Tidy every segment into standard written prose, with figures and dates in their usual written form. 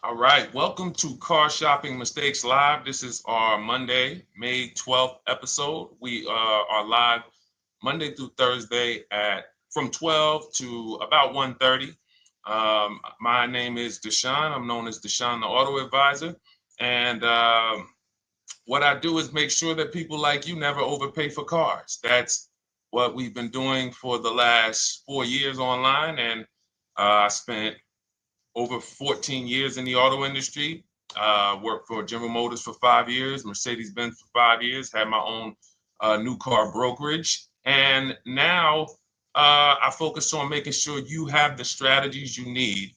All right, welcome to Car Shopping Mistakes Live. This is our Monday, May 12th episode. We are live Monday through Thursday at from 12 to about 1:30. My name is Deshone. I'm known as Deshone the Auto Advisor. And what I do is make sure that people like you never overpay for cars. That's what we've been doing for the last 4 years online. And I spent over 14 years in the auto industry. Worked for General Motors for 5 years, Mercedes-Benz for 5 years, had my own new car brokerage. And now I focus on making sure you have the strategies you need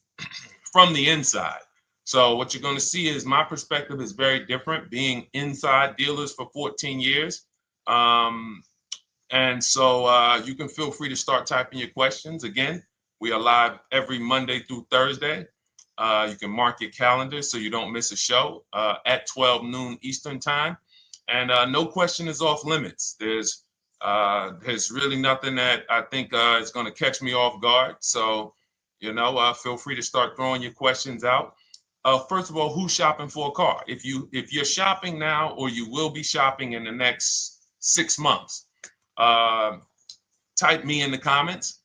from the inside. So what you're going to see is my perspective is very different, being inside dealers for 14 years. Um, and so you can feel free to start typing your questions. Again, we are live every Monday through Thursday. You can mark your calendar so you don't miss a show at 12 noon Eastern time. And no question is off limits. There's really nothing that I think is going to catch me off guard. So, feel free to start throwing your questions out. First of all, who's shopping for a car? If you're shopping now or you will be shopping in the next 6 months, uh, type me in the comments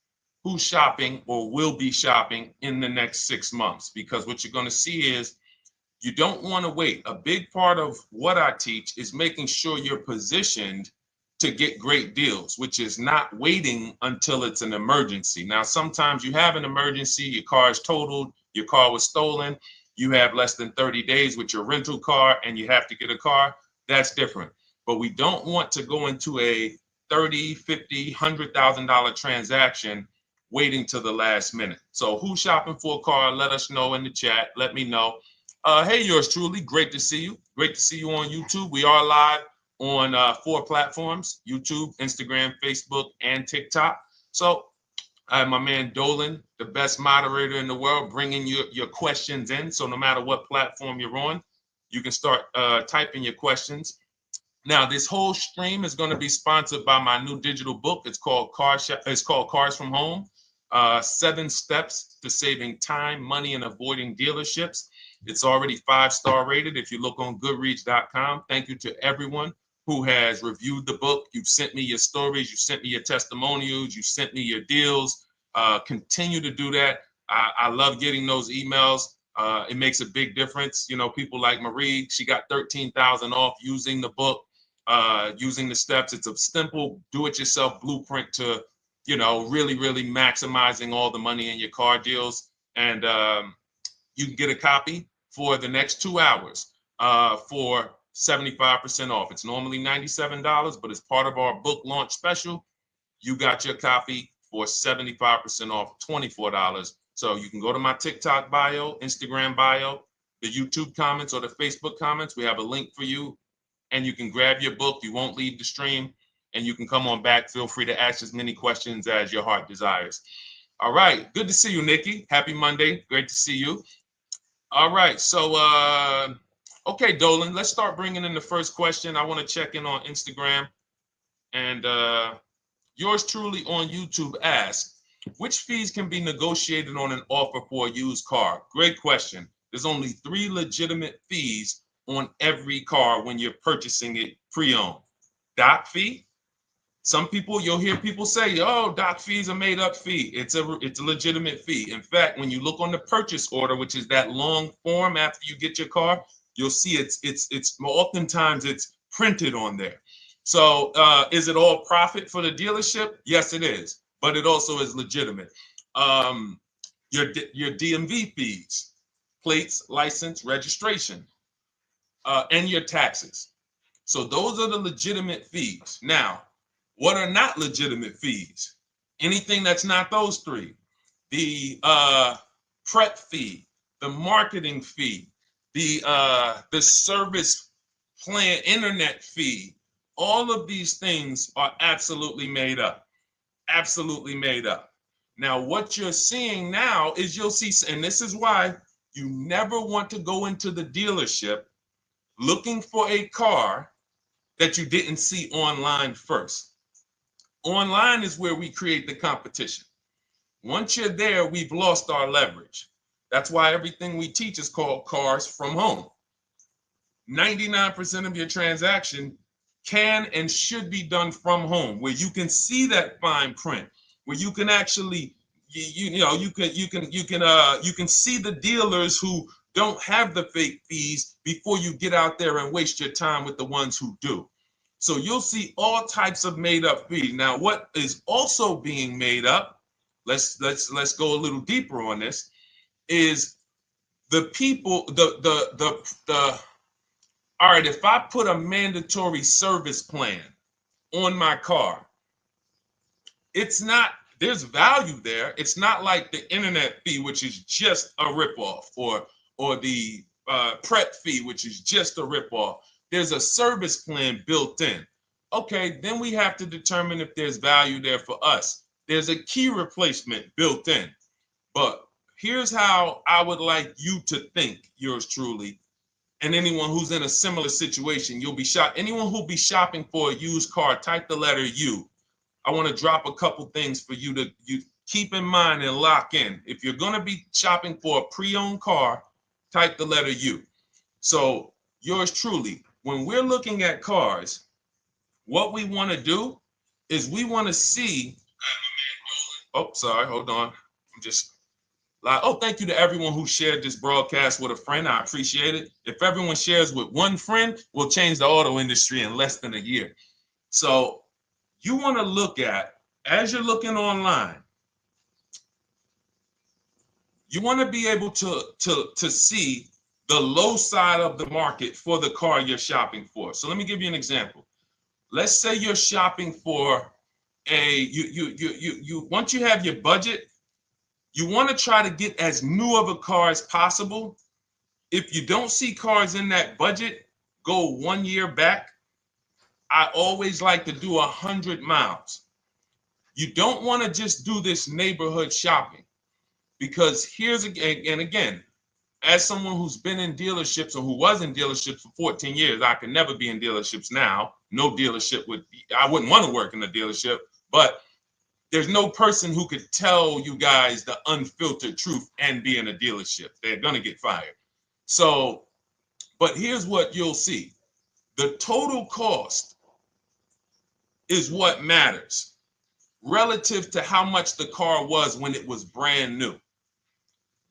who's shopping or will be shopping in the next 6 months, because what you're going to see is you don't want to wait. A big part of what I teach is making sure you're positioned to get great deals, which is not waiting until it's an emergency. Now, sometimes you have an emergency, your car is totaled, your car was stolen, you have less than 30 days with your rental car and you have to get a car. That's different. But we don't want to go into a 30, 50, $100,000 transaction waiting to the last minute. So who's shopping for a car? Let us know in the chat. Let me know. Hey, yours truly. Great to see you. Great to see you on YouTube. We are live on 4 platforms: YouTube, Instagram, Facebook, and TikTok. So I have my man Dolan, the best moderator in the world, bringing your questions in. So no matter what platform you're on, you can start typing your questions. Now, this whole stream is going to be sponsored by my new digital book. It's called Cars from Home: 7 Steps to Saving Time, Money, and Avoiding Dealerships. It's already 5-star rated. If you look on Goodreads.com, thank you to everyone who has reviewed the book. You've sent me your stories. You sent me your testimonials. You sent me your deals. Continue to do that. I love getting those emails. It makes a big difference. People like Marie, she got 13,000 off using the book, using the steps. It's a simple do-it-yourself blueprint to, really, really maximizing all the money in your car deals. And you can get a copy for the next 2 hours for 75% off. It's normally $97, but as part of our book launch special, you got your copy for 75% off, $24. So you can go to my TikTok bio, Instagram bio, the YouTube comments, or the Facebook comments. We have a link for you, and you can grab your book. You won't leave the stream, and you can come on back. Feel free to ask as many questions as your heart desires. All right. Good to see you, Nikki. Happy Monday. Great to see you. All right. So, okay, Dolan, let's start bringing in the first question. I want to check in on Instagram. And yours truly on YouTube asks, which fees can be negotiated on an offer for a used car? Great question. There's only 3 legitimate fees on every car when you're purchasing it pre-owned. Doc fee. Some people, you'll hear people say, "Oh, doc fees are made up fee." It's a legitimate fee. In fact, when you look on the purchase order, which is that long form after you get your car, you'll see it's oftentimes it's printed on there. So is it all profit for the dealership? Yes, it is, but it also is legitimate. Um, your DMV fees, plates, license, registration, and your taxes. So those are the legitimate fees. Now, what are not legitimate fees? Anything that's not those 3. The prep fee, the marketing fee, the service plan internet fee. All of these things are absolutely made up. Absolutely made up. Now, what you're seeing now is you'll see, and this is why you never want to go into the dealership looking for a car that you didn't see online first. Online is where we create the competition. Once you're there, we've lost our leverage. That's why everything we teach is called Cars from Home. 99% of your transaction can and should be done from home, where you can see that fine print, where you can actually you can see the dealers who don't have the fake fees before you get out there and waste your time with the ones who do. So you'll see all types of made up fees. Now, what is also being made up, let's go a little deeper on this, is the people, the all right, if I put a mandatory service plan on my car, it's not, there's value there. It's not like the internet fee, which is just a ripoff, or the prep fee, which is just a ripoff. There's a service plan built in. Okay, then we have to determine if there's value there for us. There's a key replacement built in. But here's how I would like you to think, yours truly, and anyone who's in a similar situation. You'll be shocked. Anyone who'll be shopping for a used car, type the letter U. I want to drop a couple things for you to keep in mind and lock in. If you're going to be shopping for a pre-owned car, type the letter U. So yours truly, when we're looking at cars, what we want to do is we want to see, oh, sorry, hold on. I'm just, oh, thank you to everyone who shared this broadcast with a friend. I appreciate it. If everyone shares with one friend, we'll change the auto industry in less than a year. So you want to look at, as you're looking online, you want to be able to see the low side of the market for the car you're shopping for. So let me give you an example. Let's say you're shopping for once you have your budget, you want to try to get as new of a car as possible. If you don't see cars in that budget, go 1 year back. I always like to do 100 miles. You don't want to just do this neighborhood shopping, because here's again, as someone who's been in dealerships or who was in dealerships for 14 years, I can never be in dealerships now. No dealership I wouldn't want to work in a dealership, but there's no person who could tell you guys the unfiltered truth and be in a dealership. They're going to get fired. So, but here's what you'll see. The total cost is what matters relative to how much the car was when it was brand new.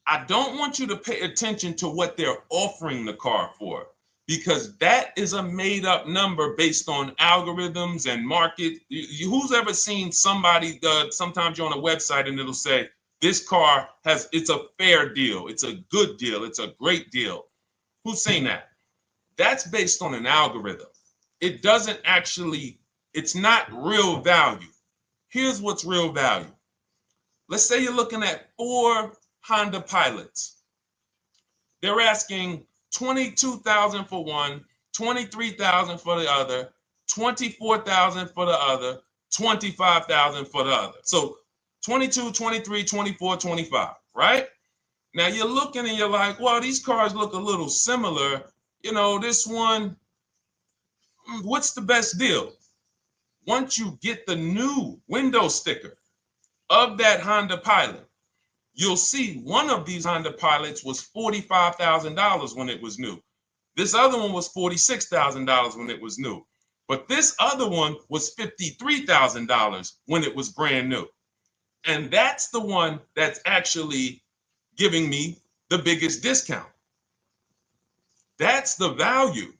I don't want you to pay attention to what they're offering the car for, because that is a made up number based on algorithms and market. Who's ever seen somebody, sometimes you're on a website and it'll say, this car it's a fair deal, it's a good deal, it's a great deal. Who's seen that? That's based on an algorithm. It doesn't actually, it's not real value. Here's what's real value. Let's say you're looking at 4 Honda Pilots. They're asking $22,000 for one, $23,000 for the other, $24,000 for the other, $25,000 for the other. So 22, 23, 24, 25, right? Now you're looking and you're like, well, these cars look a little similar. You know, this one, what's the best deal? Once you get the new window sticker of that Honda Pilot, you'll see one of these Honda Pilots was $45,000 when it was new. This other one was $46,000 when it was new. But this other one was $53,000 when it was brand new. And that's the one that's actually giving me the biggest discount. That's the value.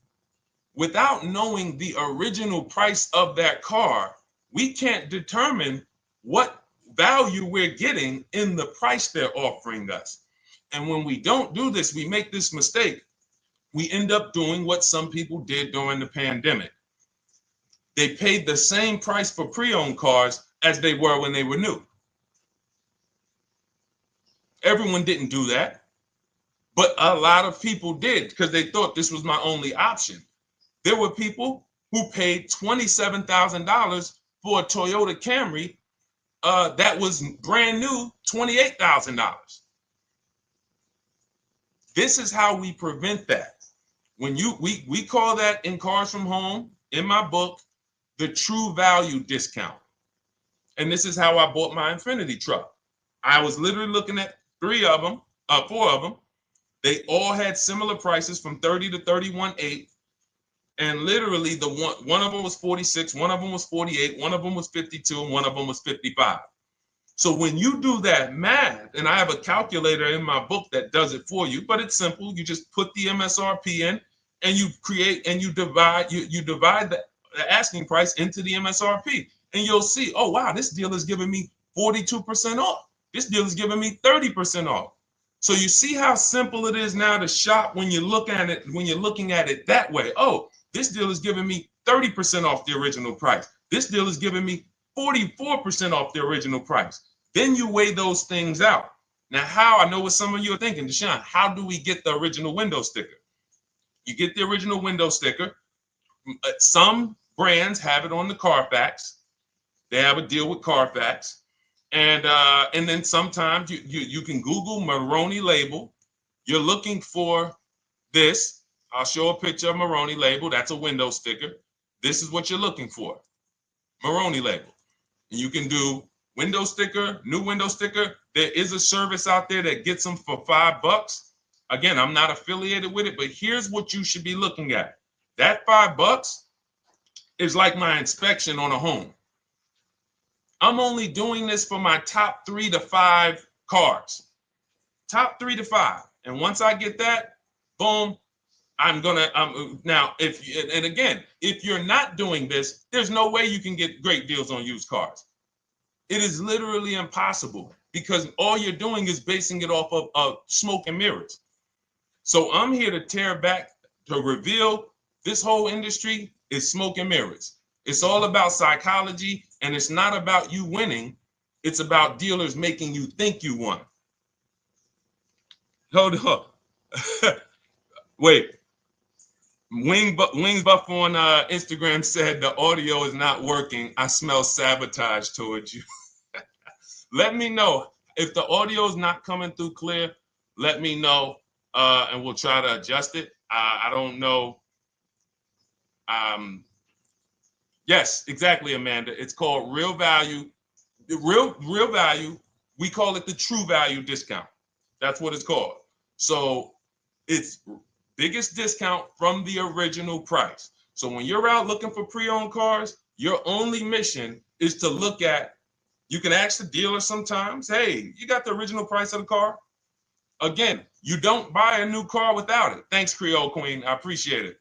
Without knowing the original price of that car, we can't determine what value we're getting in the price they're offering us. And when we don't do this, we make this mistake. We end up doing what some people did during the pandemic. They paid the same price for pre-owned cars as they were when they were new. Everyone didn't do that, but a lot of people did because they thought this was my only option. There were people who paid $27,000 for a Toyota Camry that was brand new, $28,000. This is how we prevent that. When we call that in Cars from Home, in my book, the true value discount. And this is how I bought my Infiniti truck. I was literally looking at 3 of them. 4 of them. They all had similar prices from 30 to 31.8. And literally the one of them was 46, one of them was 48, one of them was 52, and one of them was 55. So when you do that math, and I have a calculator in my book that does it for you, but it's simple. You just put the MSRP in and you create and you divide the asking price into the MSRP. And you'll see, oh wow, this deal is giving me 42% off. This deal is giving me 30% off. So you see how simple it is now to shop when you look at it, when you're looking at it that way. Oh, this deal is giving me 30% off the original price. This deal is giving me 44% off the original price. Then you weigh those things out. Now, how, I know what some of you are thinking, Deshone, how do we get the original window sticker? You get the original window sticker. Some brands have it on the Carfax. They have a deal with Carfax. And then sometimes you can Google Maroney label. You're looking for this. I'll show a picture of Maroney label. That's a window sticker. This is what you're looking for. Maroney label. And you can do window sticker, new window sticker. There is a service out there that gets them for $5. Again, I'm not affiliated with it, but here's what you should be looking at. That $5 is like my inspection on a home. I'm only doing this for my top 3 to 5 cars. Top 3 to 5. And once I get that, boom, I'm gonna now if you're not doing this, there's no way you can get great deals on used cars. It is literally impossible because all you're doing is basing it off of smoke and mirrors. So I'm here to tear back, to reveal this whole industry is smoke and mirrors. It's all about psychology, and it's not about you winning. It's about dealers making you think you won. Hold up. Wait. Wings Buff on Instagram said the audio is not working. I smell sabotage towards you. Let me know if the audio is not coming through clear. Let me know, and we'll try to adjust it. I don't know. Yes, exactly, Amanda. It's called real value. Real value. We call it the true value discount. That's what it's called. So it's biggest discount from the original price. So when you're out looking for pre-owned cars, your only mission is to look at, you can ask the dealer sometimes, hey, you got the original price of the car? Again, you don't buy a new car without it. Thanks, Creole Queen. I appreciate it.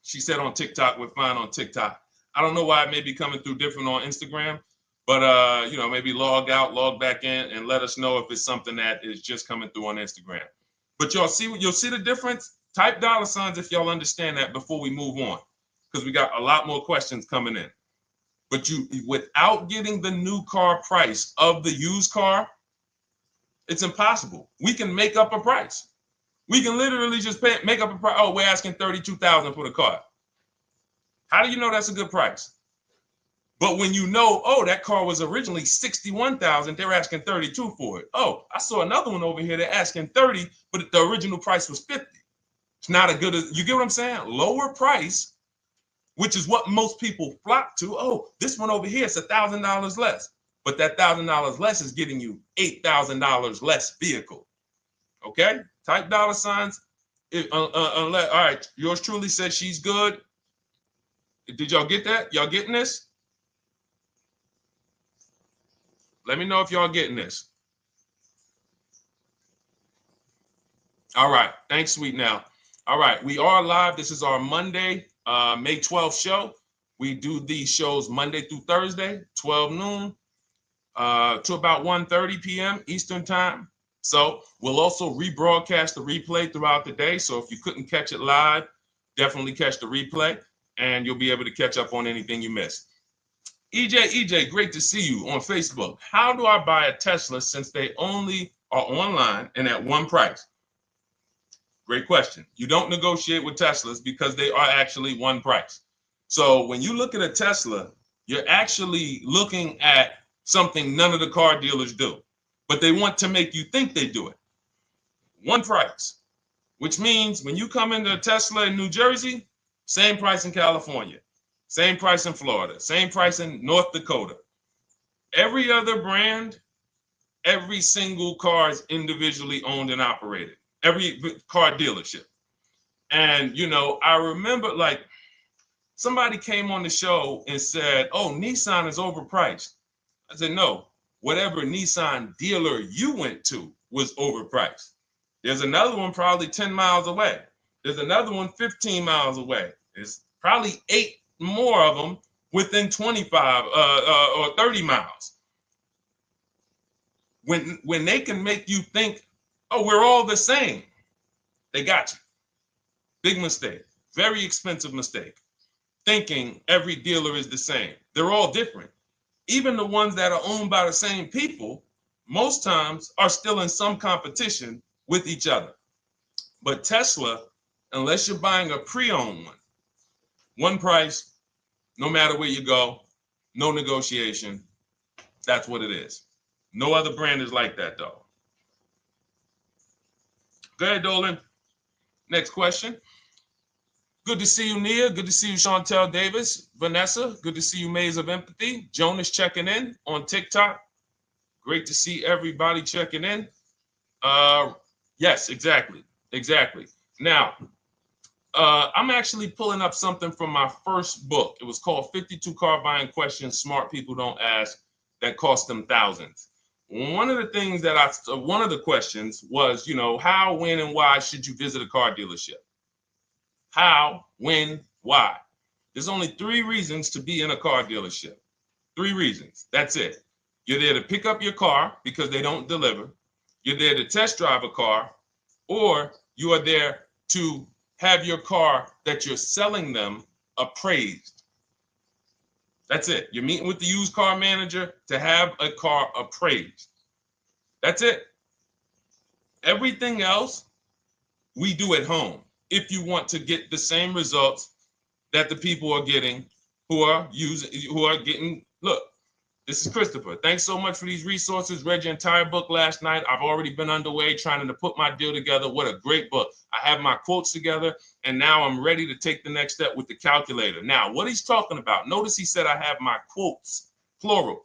She said on TikTok, we're fine on TikTok. I don't know why it may be coming through different on Instagram, but maybe log out, log back in, and let us know if it's something that is just coming through on Instagram. But you'll see the difference. Type $ if y'all understand that before we move on, because we got a lot more questions coming in. But without getting the new car price of the used car, it's impossible. We can make up a price. We can literally just make up a price. Oh, we're asking $32,000 for the car. How do you know that's a good price? But when you know, oh, that car was originally $61,000, they're asking $32,000 for it. Oh, I saw another one over here. They're asking $30,000, but the original price was $50,000. It's not a good, you get what I'm saying? Lower price, which is what most people flock to. Oh, this one over here is $1,000 less. But that $1,000 less is getting you $8,000 less vehicle. Okay? Type $. All right, yours truly said she's good. Did y'all get that? Y'all getting this? Let me know if y'all getting this. All right. Thanks, Sweet Now. All right. We are live. This is our Monday, May 12th show. We do these shows Monday through Thursday, 12 noon to about 1:30 p.m. Eastern time. So we'll also rebroadcast the replay throughout the day. So if you couldn't catch it live, definitely catch the replay, and you'll be able to catch up on anything you missed. EJ, great to see you on Facebook. How do I buy a Tesla since they only are online and at one price? Great question. You don't negotiate with Teslas because they are actually one price. So when you look at a Tesla, you're actually looking at something none of the car dealers do, but they want to make you think they do it. One price, which means when you come into a Tesla in New Jersey, same price in California. Same price in Florida, same price in North Dakota. Every other brand Every single car is individually owned and operated. Every car dealership. And, you know, I remember like somebody came on the show and said, oh, Nissan is overpriced. I said, no, whatever Nissan dealer you went to was overpriced. There's another one probably 10 miles away. There's another one 15 miles away. There's probably 8 more of them within 25 or 30 miles. When they can make you think, oh, we're all the same, they got you. Big mistake. Very expensive mistake. Thinking every dealer is the same. They're all different. Even the ones that are owned by the same people, most times are still in some competition with each other. But Tesla, unless you're buying a pre-owned one price, no matter where you go, no negotiation. That's what it is. No other brand is like that, though. Go ahead, Dolan. Next question. Good to see you, Nia. Good to see you, Chantel Davis. Vanessa, good to see you, Maze of Empathy. Jonas checking in on TikTok. Great to see everybody checking in. Yes, exactly. Now, I'm actually pulling up something from my first book. It was called 52 Car Buying Questions Smart People Don't Ask that cost them thousands. One of the questions was, you know, how, when, and why should you visit a car dealership? How, when, why? There's only 3 reasons to be in a car dealership. 3 reasons. That's it. You're there to pick up your car because they don't deliver. You're there to test drive a car, or you are there to have your car that you're selling them appraised. That's it. You're meeting with the used car manager to have a car appraised. That's it. Everything else we do at home if you want to get the same results that the people are getting who are getting. Look, this is Christopher. Thanks so much for these resources. Read your entire book last night. I've already been underway trying to put my deal together. What a great book. I have my quotes together, and now I'm ready to take the next step with the calculator. Now, what he's talking about, notice he said I have my quotes, plural,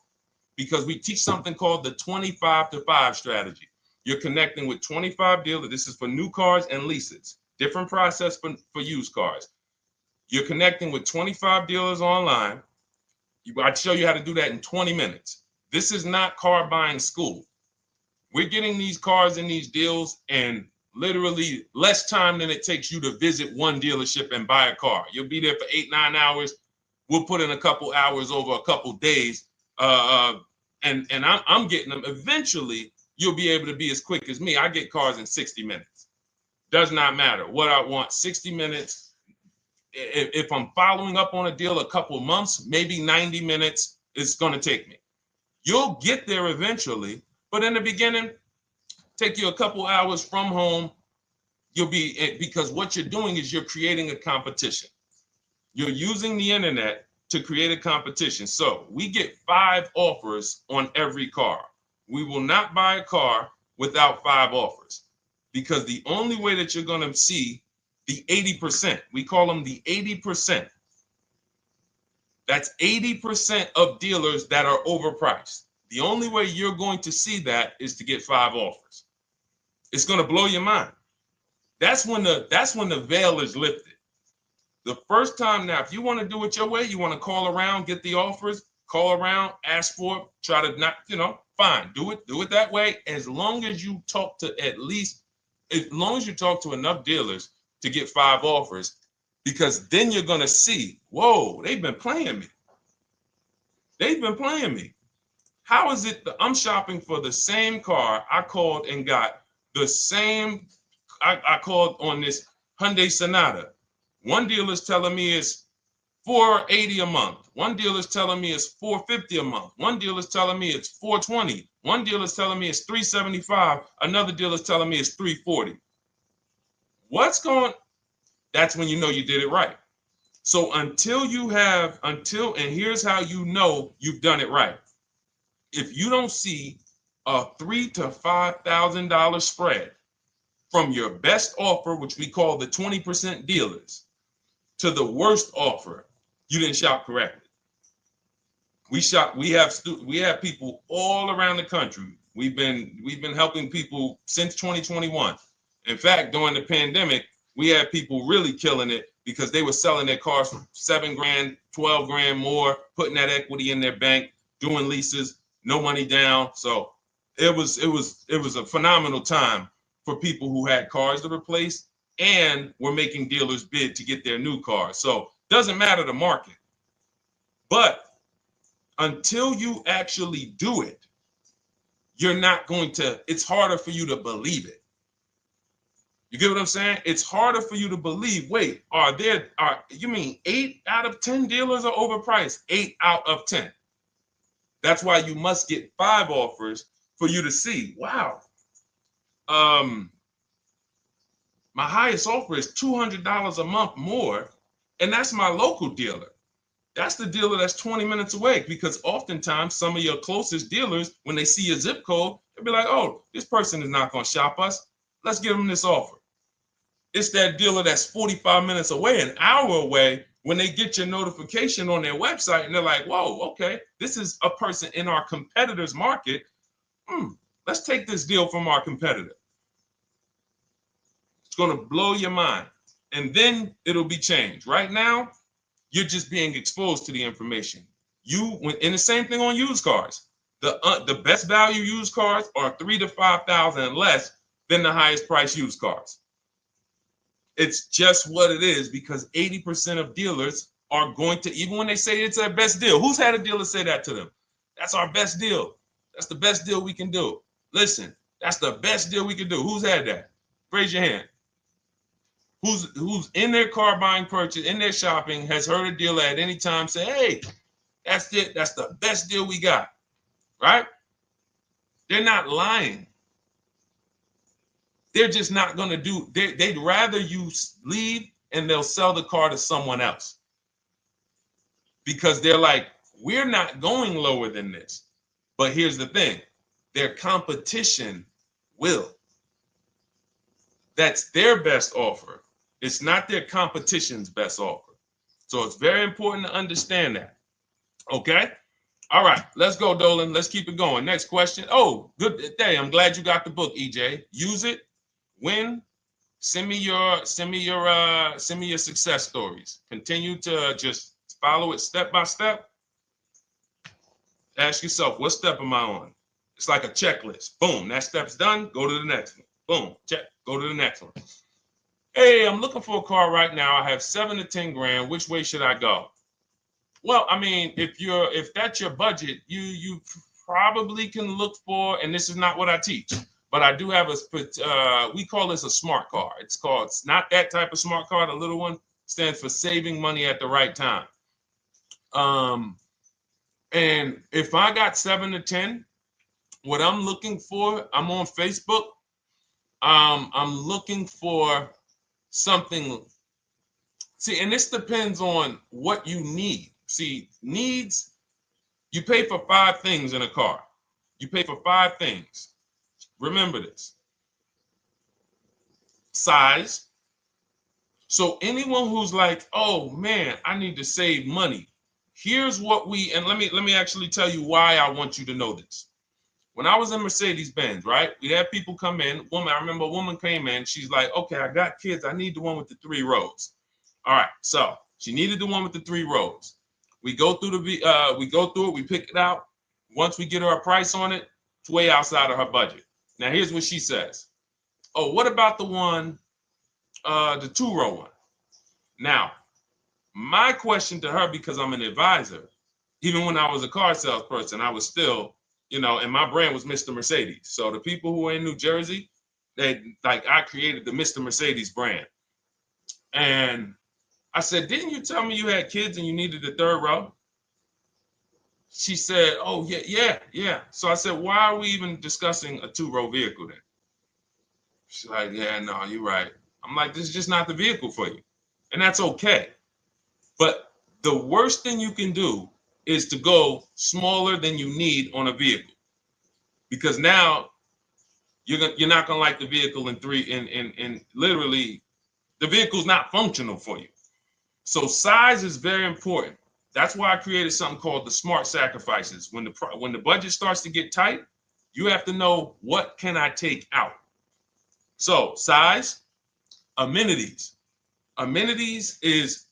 because we teach something called the 25 to 5 strategy. You're connecting with 25 dealers. This is for new cars and leases. Different process for used cars. You're connecting with 25 dealers online. I'd show you how to do that in 20 minutes. This is not car buying school. We're getting these cars and these deals in literally less time than it takes you to visit one dealership and buy a car. You'll be there for 8-9 hours. We'll put in a couple hours over a couple days. And I'm getting them. Eventually, you'll be able to be as quick as me. I get cars in 60 minutes. Does not matter what I want. 60 minutes. If I'm following up on a deal a couple months, maybe 90 minutes is going to take me. You'll get there eventually, but in the beginning, take you a couple hours from home. Because what you're doing is you're creating a competition. You're using the internet to create a competition. So we get 5 offers on every car. We will not buy a car without 5 offers, because the only way that you're going to see the 80%, we call them the 80%. That's 80% of dealers that are overpriced. The only way you're going to see that is to get 5 offers. It's going to blow your mind. That's when the veil is lifted. The first time, now, if you want to do it your way, you want to call around, get the offers, call around, ask for it, try to not, fine, do it that way. As long as you talk to enough dealers to get 5 offers, because then you're going to see, whoa, they've been playing me. How is it that I'm shopping for the same car? I called and got the same. I called on this Hyundai Sonata. One dealer's telling me it's $480 a month. One dealer's telling me it's $450 a month. One dealer's telling me it's $420. One dealer's telling me it's $375. Another dealer's telling me it's $340. That's when you know you did it right. So and here's how you know you've done it right. If you don't see a $3,000 to $5,000 spread from your best offer, which we call the 20% dealers, to the worst offer, you didn't shop correctly. We have people all around the country. We've been helping people since 2021. In fact, during the pandemic, we had people really killing it because they were selling their cars for 7 grand, 12 grand more, putting that equity in their bank, doing leases, no money down. So it was a phenomenal time for people who had cars to replace and were making dealers bid to get their new cars. So doesn't matter the market. But until you actually do it, you're not going to, it's harder for you to believe it. You get what I'm saying? It's harder for you to believe, wait, you mean 8 out of 10 dealers are overpriced? 8 out of 10. That's why you must get 5 offers for you to see, wow. My highest offer is $200 a month more, and that's my local dealer. That's the dealer that's 20 minutes away, because oftentimes some of your closest dealers, when they see your zip code, they'll be like, oh, this person is not going to shop us. Let's give them this offer. It's that dealer that's 45 minutes away, an hour away, when they get your notification on their website and they're like, whoa, okay, this is a person in our competitor's market. Let's take this deal from our competitor. It's going to blow your mind. And then it'll be changed. Right now, you're just being exposed to the information. And the same thing on used cars. The best value used cars are $3,000 to $5,000 less than the highest price used cars. It's just what it is, because 80% of dealers are going to, even when they say it's their best deal. Who's had a dealer say that to them? That's our best deal. That's the best deal we can do. Listen, that's the best deal we can do. Who's had that? Raise your hand. Who's in their car buying purchase, in their shopping, has heard a dealer at any time say, hey, that's it. That's the best deal we got, right? They're not lying. They're just not going to do, they'd rather you leave and they'll sell the car to someone else, because they're like, we're not going lower than this. But here's the thing, their competition will. That's their best offer. It's not their competition's best offer. So it's very important to understand that. Okay? All right, let's go, Dolan. Let's keep it going. Next question. Oh, good day. I'm glad you got the book, EJ. Use it. Win. Send me your success stories. Continue to just follow it step by step. Ask yourself, what step am I on? It's like a checklist. Boom, that step's done. Go to the next one. Boom, check. Go to the next one. Hey, I'm looking for a car right now. I have 7 to 10 grand. Which way should I go? Well, I mean, if that's your budget, you probably can look for, and this is not what I teach, but I do have we call this a smart car. It's not that type of smart car. The little one stands for saving money at the right time. And if I got 7 to 10, what I'm looking for, I'm on Facebook. I'm looking for something. See, and this depends on what you need. See, needs, you pay for 5 things in a car. You pay for 5 things. Remember this. Size. So anyone who's like, oh man, I need to save money. Here's what and let me actually tell you why I want you to know this. When I was in Mercedes-Benz, right? We had people come in. I remember a woman came in. She's like, okay, I got kids. I need the one with the 3 rows. All right. So she needed the one with the 3 rows. We go through it. We pick it out. Once we get her a price on it, it's way outside of her budget. Now, here's what she says. Oh, what about the one, the 2-row one? Now, my question to her, because I'm an advisor, even when I was a car salesperson, I was still, and my brand was Mr. Mercedes. So the people who are in New Jersey, I created the Mr. Mercedes brand. And I said, didn't you tell me you had kids and you needed the 3rd row? She said, oh, yeah. So I said, why are we even discussing a 2-row vehicle then? She's like, yeah, no, you're right. I'm like, this is just not the vehicle for you. And that's okay. But the worst thing you can do is to go smaller than you need on a vehicle, because now you're not gonna like the vehicle in literally the vehicle's not functional for you. So size is very important. That's why I created something called the smart sacrifices. When the budget starts to get tight, You have to know, what can I take out? So size, amenities. Amenities is,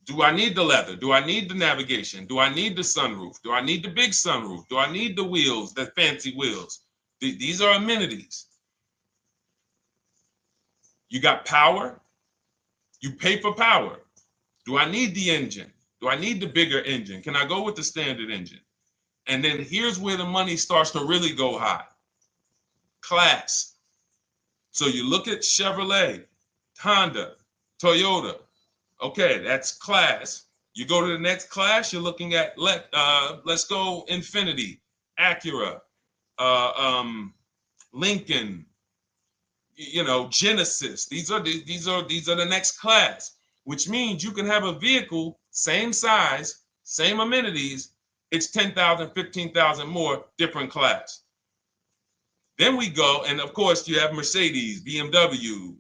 do I need the leather? Do I need the navigation? Do I need the sunroof? Do I need the big sunroof? Do I need the wheels, the fancy wheels? These are amenities. You got power. You pay for power. Do I need the engine? Do I need the bigger engine? Can I go with the standard engine? And then here's where the money starts to really go high. Class. So you look at Chevrolet, Honda, Toyota. Okay, that's class. You go to the next class, you're looking at, let's go Infiniti, Acura, Lincoln, Genesis. These are the next class, which means you can have a vehicle, same size, same amenities. It's 10,000, 15,000 more, different class. Then we go, and of course you have Mercedes, BMW,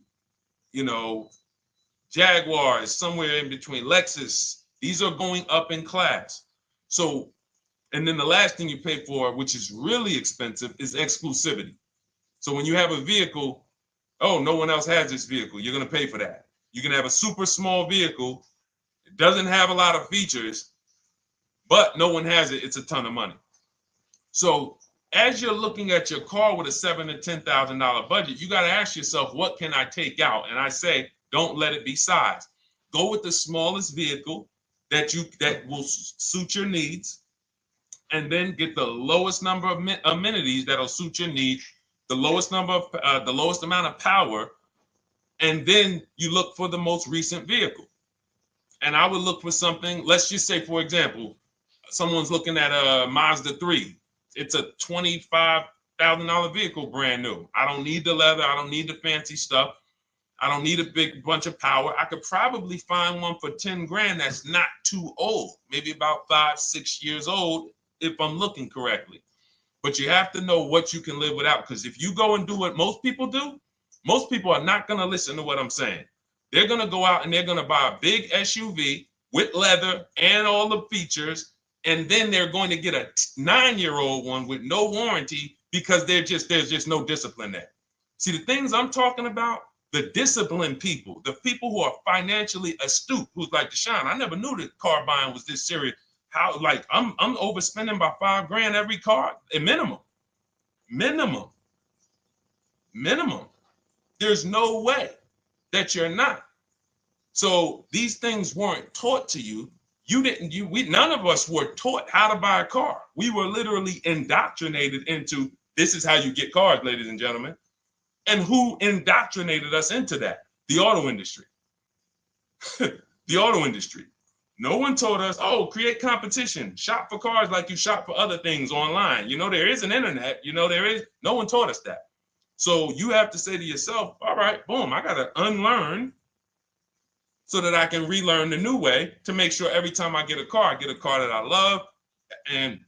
Jaguars, somewhere in between, Lexus. These are going up in class. So, and then the last thing you pay for, which is really expensive, is exclusivity. So when you have a vehicle, oh, no one else has this vehicle, you're going to pay for that. You can have a super small vehicle, it doesn't have a lot of features, but no one has it, it's a ton of money. So as you're looking at your car with a $7,000 to $10,000 budget, you got to ask yourself, what can I take out? And I say, don't let it be size. Go with the smallest vehicle that will suit your needs, and then get the lowest number of amenities that'll suit your needs, the lowest amount of power, and then you look for the most recent vehicle. And I would look for something, let's just say, for example, someone's looking at a Mazda 3. It's a $25,000 vehicle, brand new. I don't need the leather. I don't need the fancy stuff. I don't need a big bunch of power. I could probably find one for 10 grand that's not too old, maybe about 5-6 years old, if I'm looking correctly. But you have to know what you can live without, because if you go and do what most people do, most people are not going to listen to what I'm saying. They're going to go out and they're going to buy a big SUV with leather and all the features, and then they're going to get a 9-year-old one with no warranty because there's just no discipline there. See, the things I'm talking about, the disciplined people, the people who are financially astute, who's like, Deshone, I never knew that car buying was this serious. How, like, I'm overspending by $5 grand every car, a minimum. There's no way that you're not. So these things weren't taught to you. None of us were taught how to buy a car. We were literally indoctrinated into, this is how you get cars, ladies and gentlemen. And who indoctrinated us into that? The auto industry. The auto industry. No one told us, oh, create competition, shop for cars like you shop for other things online. There is an internet, no one taught us that. So you have to say to yourself, all right, boom, I got to unlearn so that I can relearn the new way to make sure every time I get a car that I love and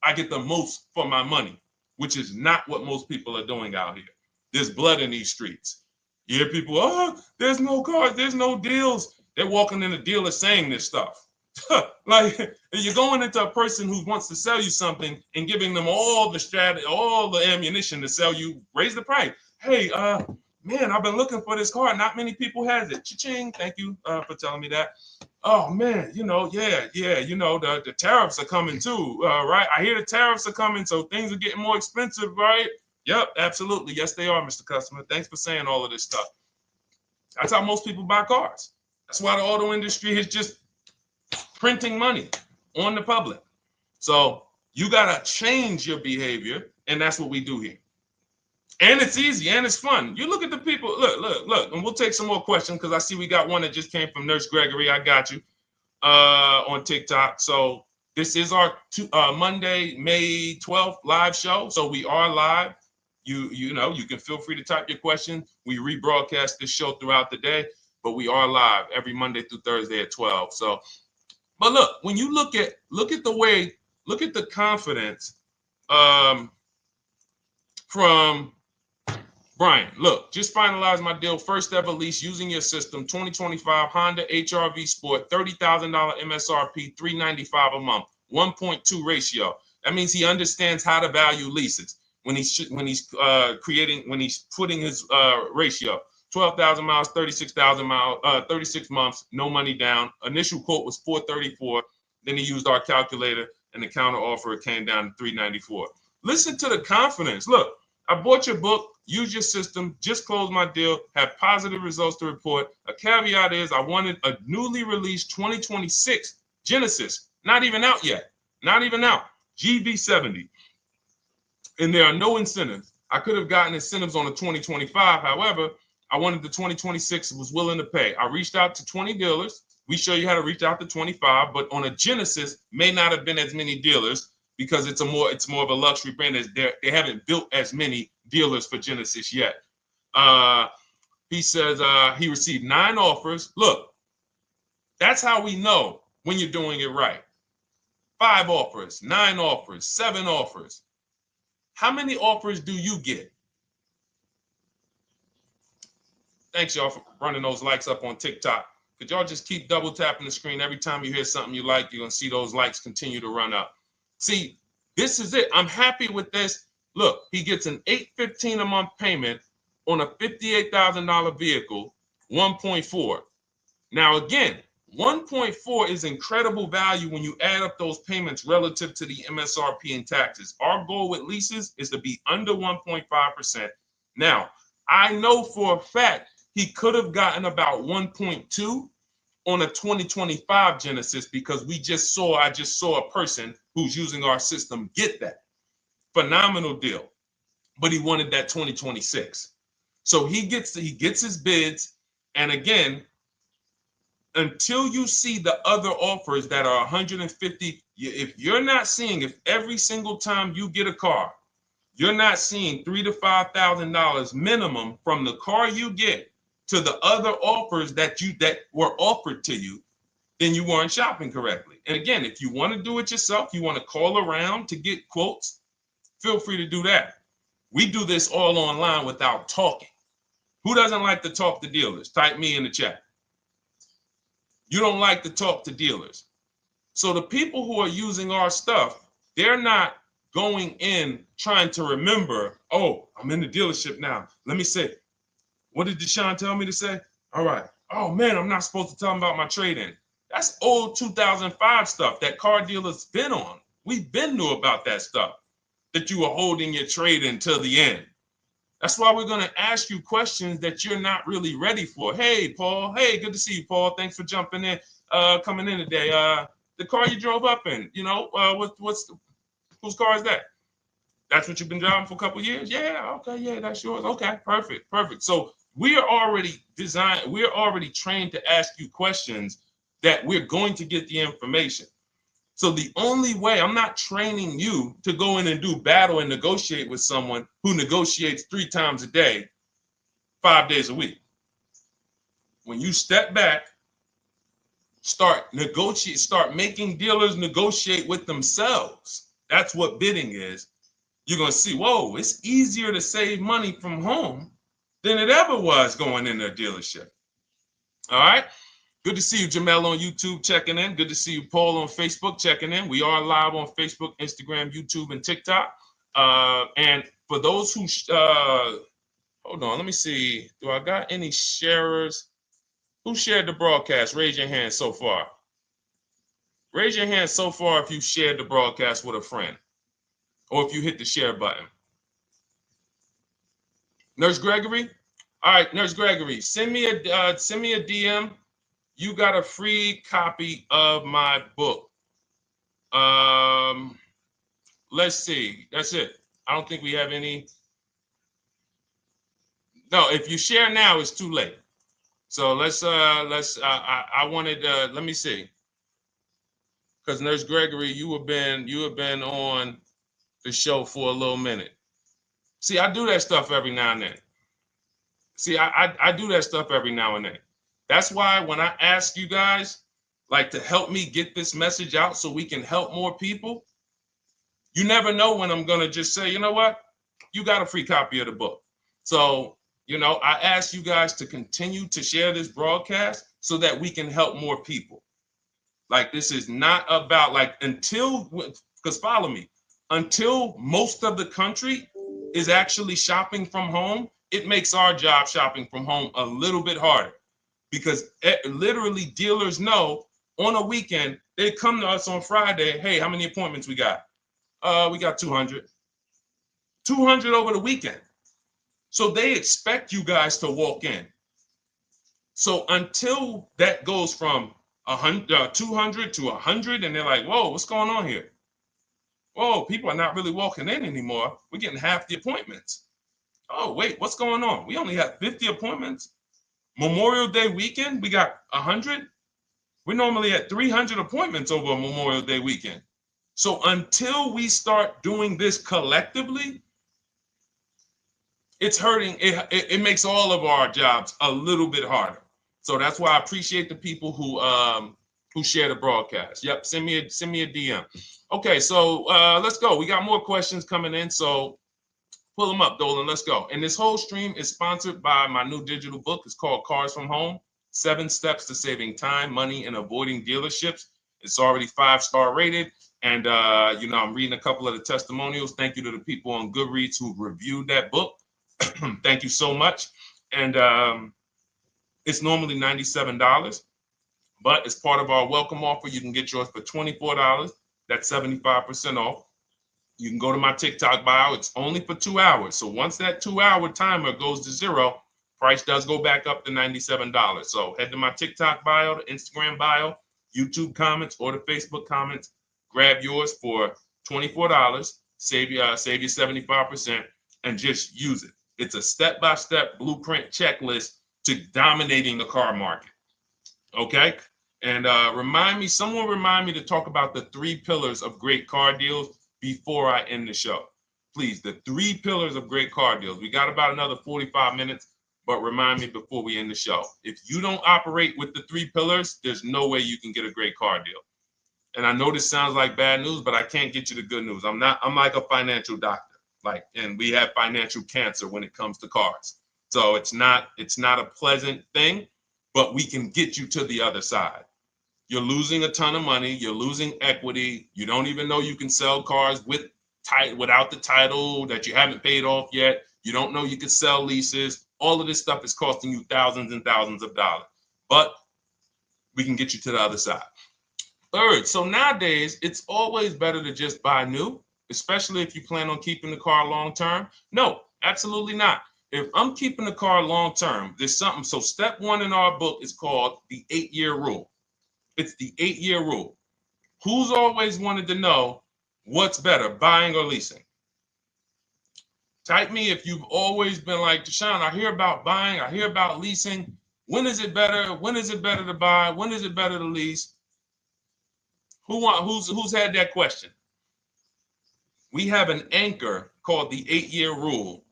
I get the most for my money, which is not what most people are doing out here. There's blood in these streets. You hear people, oh, there's no cars, there's no deals. They're walking in the dealer saying this stuff. Like, you're going into a person who wants to sell you something and giving them all the strategy, all the ammunition to sell you, raise the price. Hey, man, I've been looking for this car. Not many people has it. Cha-ching. Thank you for telling me that. Oh man, the tariffs are coming too, right? I hear the tariffs are coming, so things are getting more expensive, right? Yep, absolutely. Yes, they are, Mr. Customer. Thanks for saying all of this stuff. That's how most people buy cars. That's why the auto industry is just printing money on the public. So you got to change your behavior, and that's what we do here. And it's easy and it's fun. You look at the people, look, and we'll take some more questions because I see we got one that just came from Nurse Gregory. I got you on TikTok. So this is our Monday, May 12th live show. So we are live. You can feel free to type your question. We rebroadcast this show throughout the day, but we are live every Monday through Thursday at 12. So, but look, when you look at the confidence from Brian, look, just finalized my deal. First ever lease using your system, 2025 Honda HR-V Sport, $30,000 MSRP, $395 a month, 1.2 ratio. That means he understands how to value leases when he's putting his ratio. 12,000 miles, 36,000 miles, 36 months, no money down. Initial quote was 434. Then he used our calculator, and the counter offer came down to 394. Listen to the confidence. Look, I bought your book, use your system, just closed my deal, have positive results to report. A caveat is I wanted a newly released 2026 Genesis, not even out yet, not even out, GV70. And there are no incentives. I could have gotten incentives on the 2025. However, I wanted the 2026, was willing to pay. I reached out to 20 dealers. We show you how to reach out to 25, but on a Genesis may not have been as many dealers because it's more of a luxury brand. As they haven't built as many dealers for Genesis yet. He says he received 9 offers. Look, that's how we know when you're doing it right. 5 offers, 9 offers, 7 offers. How many offers do you get? Thanks, y'all, for running those likes up on TikTok. Could y'all just keep double tapping the screen every time you hear something you like? You're going to see those likes continue to run up. See, this is it. I'm happy with this. Look, he gets an $815 a month payment on a $58,000 vehicle, 1.4. Now, again, 1.4 is incredible value when you add up those payments relative to the MSRP and taxes. Our goal with leases is to be under 1.5%. Now, I know for a fact he could have gotten about 1.2 on a 2025 Genesis because I just saw a person who's using our system get that. Phenomenal deal. But he wanted that 2026. So he gets his bids. And again, until you see the other offers that are 150, if every single time you get a car, you're not seeing $3,000 to $5,000 minimum from the car you get to the other offers that were offered to you, then you weren't shopping correctly. And again, if you want to do it yourself, you want to call around to get quotes, feel free to do that. We do this all online without talking. Who doesn't like to talk to dealers? Type me in the chat. You don't like to talk to dealers. So the people who are using our stuff, they're not going in trying to remember, oh, I'm in the dealership now. Let me say, what did Deshone tell me to say? All right. Oh, man, I'm not supposed to tell them about my trade-in. That's old 2005 stuff that car dealers been on. We've been knew about that stuff, that you were holding your trade-in till the end. That's why we're going to ask you questions that you're not really ready for. Hey, Paul. Hey, good to see you, Paul. Thanks for jumping in, coming in today. The car you drove up in, whose car is that? That's what you've been driving for a couple of years? Yeah, okay, yeah, that's yours. Okay, perfect. So we are already trained to ask you questions that we're going to get the information. So the only way, I'm not training you to go in and do battle and negotiate with someone who negotiates 3 times a day, 5 days a week. When you step back, start making dealers negotiate with themselves. That's what bidding is. You're going to see, whoa, it's easier to save money from home than it ever was going in a dealership. All right. Good to see you, Jamel, on YouTube checking in. Good to see you, Paul, on Facebook checking in. We are live on Facebook, Instagram, YouTube, and TikTok. And for those who, hold on, let me see. Do I got any sharers? Who shared the broadcast? Raise your hand so far. Raise your hand so far if you shared the broadcast with a friend or if you hit the share button. Nurse Gregory? All right, Nurse Gregory, send me a DM. You got a free copy of my book. Let's see. That's it. I don't think we have any. No, if you share now, it's too late. So I wanted let me see. Because Nurse Gregory, you have been on the show for a little minute. See, I do that stuff every now and then. I do that stuff every now and then. That's why when I ask you guys, like, to help me get this message out so we can help more people, you never know when I'm going to just say, you know what? You got a free copy of the book. So, I ask you guys to continue to share this broadcast so that we can help more people. Like, this is not about, because follow me. until most of the country is actually shopping from home, it makes our job shopping from home a little bit harder, because literally dealers know on a weekend, they come to us on Friday, hey, how many appointments we got? We got 200. 200 over the weekend. So they expect you guys to walk in. So until that goes from 200 to 100, and they're like, whoa, what's going on here? Whoa, people are not really walking in anymore. We're getting half the appointments. Oh, wait, what's going on? We only have 50 appointments. Memorial Day weekend, we got 100. We're normally at 300 appointments over a Memorial Day weekend. So until we start doing this collectively, it's hurting. It makes all of our jobs a little bit harder. So that's why I appreciate the people who share the broadcast. Yep, send me a DM. Okay, so let's go. We got more questions coming in, so pull them up, Dolan. Let's go. And this whole stream is sponsored by my new digital book. It's called Cars from Home: 7 Steps to Saving Time, Money, and Avoiding Dealerships. It's already 5-star rated. And, I'm reading a couple of the testimonials. Thank you to the people on Goodreads who reviewed that book. Thank you so much. And it's normally $97, but as part of our welcome offer, you can get yours for $24. That's 75% off. You can go to my TikTok bio. It's only for 2 hours. So once that 2-hour timer goes to zero, price does go back up to $97. So head to my TikTok bio, the Instagram bio, YouTube comments, or the Facebook comments. Grab yours for $24. Save you 75%, and just use it. It's a step-by-step blueprint checklist to dominating the car market. Okay? And someone remind me to talk about the 3 pillars of great car deals before I end the show. Please, the 3 pillars of great car deals. We got about another 45 minutes, but remind me before we end the show. If you don't operate with the 3 pillars, there's no way you can get a great car deal. And I know this sounds like bad news, but I can't get you the good news. I'm like a financial doctor. And we have financial cancer when it comes to cars. So it's not a pleasant thing, but we can get you to the other side. You're losing a ton of money. You're losing equity. You don't even know you can sell cars without the title that you haven't paid off yet. You don't know you can sell leases. All of this stuff is costing you thousands and thousands of dollars, but we can get you to the other side. Third, so nowadays, it's always better to just buy new, especially if you plan on keeping the car long term. No, absolutely not. If I'm keeping the car long term, there's something. So step 1 in our book is called the 8-year rule. It's the 8-year rule. Who's always wanted to know what's better, buying or leasing? Type me if you've always been like, Deshone, I hear about buying, I hear about leasing. When is it better? When is it better to buy? When is it better to lease? Who's had that question? We have an anchor called the 8-year rule,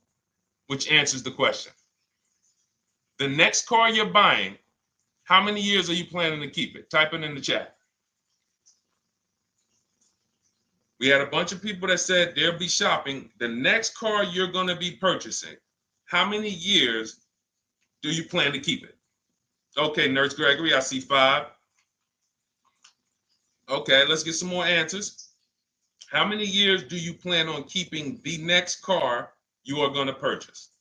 which answers the question. The next car you're buying, how many years are you planning to keep it? Type it in the chat. We had a bunch of people that said they'll be shopping. The next car you're going to be purchasing, how many years do you plan to keep it? Okay, Nurse Gregory, I see 5. Okay, let's get some more answers. How many years do you plan on keeping the next car you are going to purchase?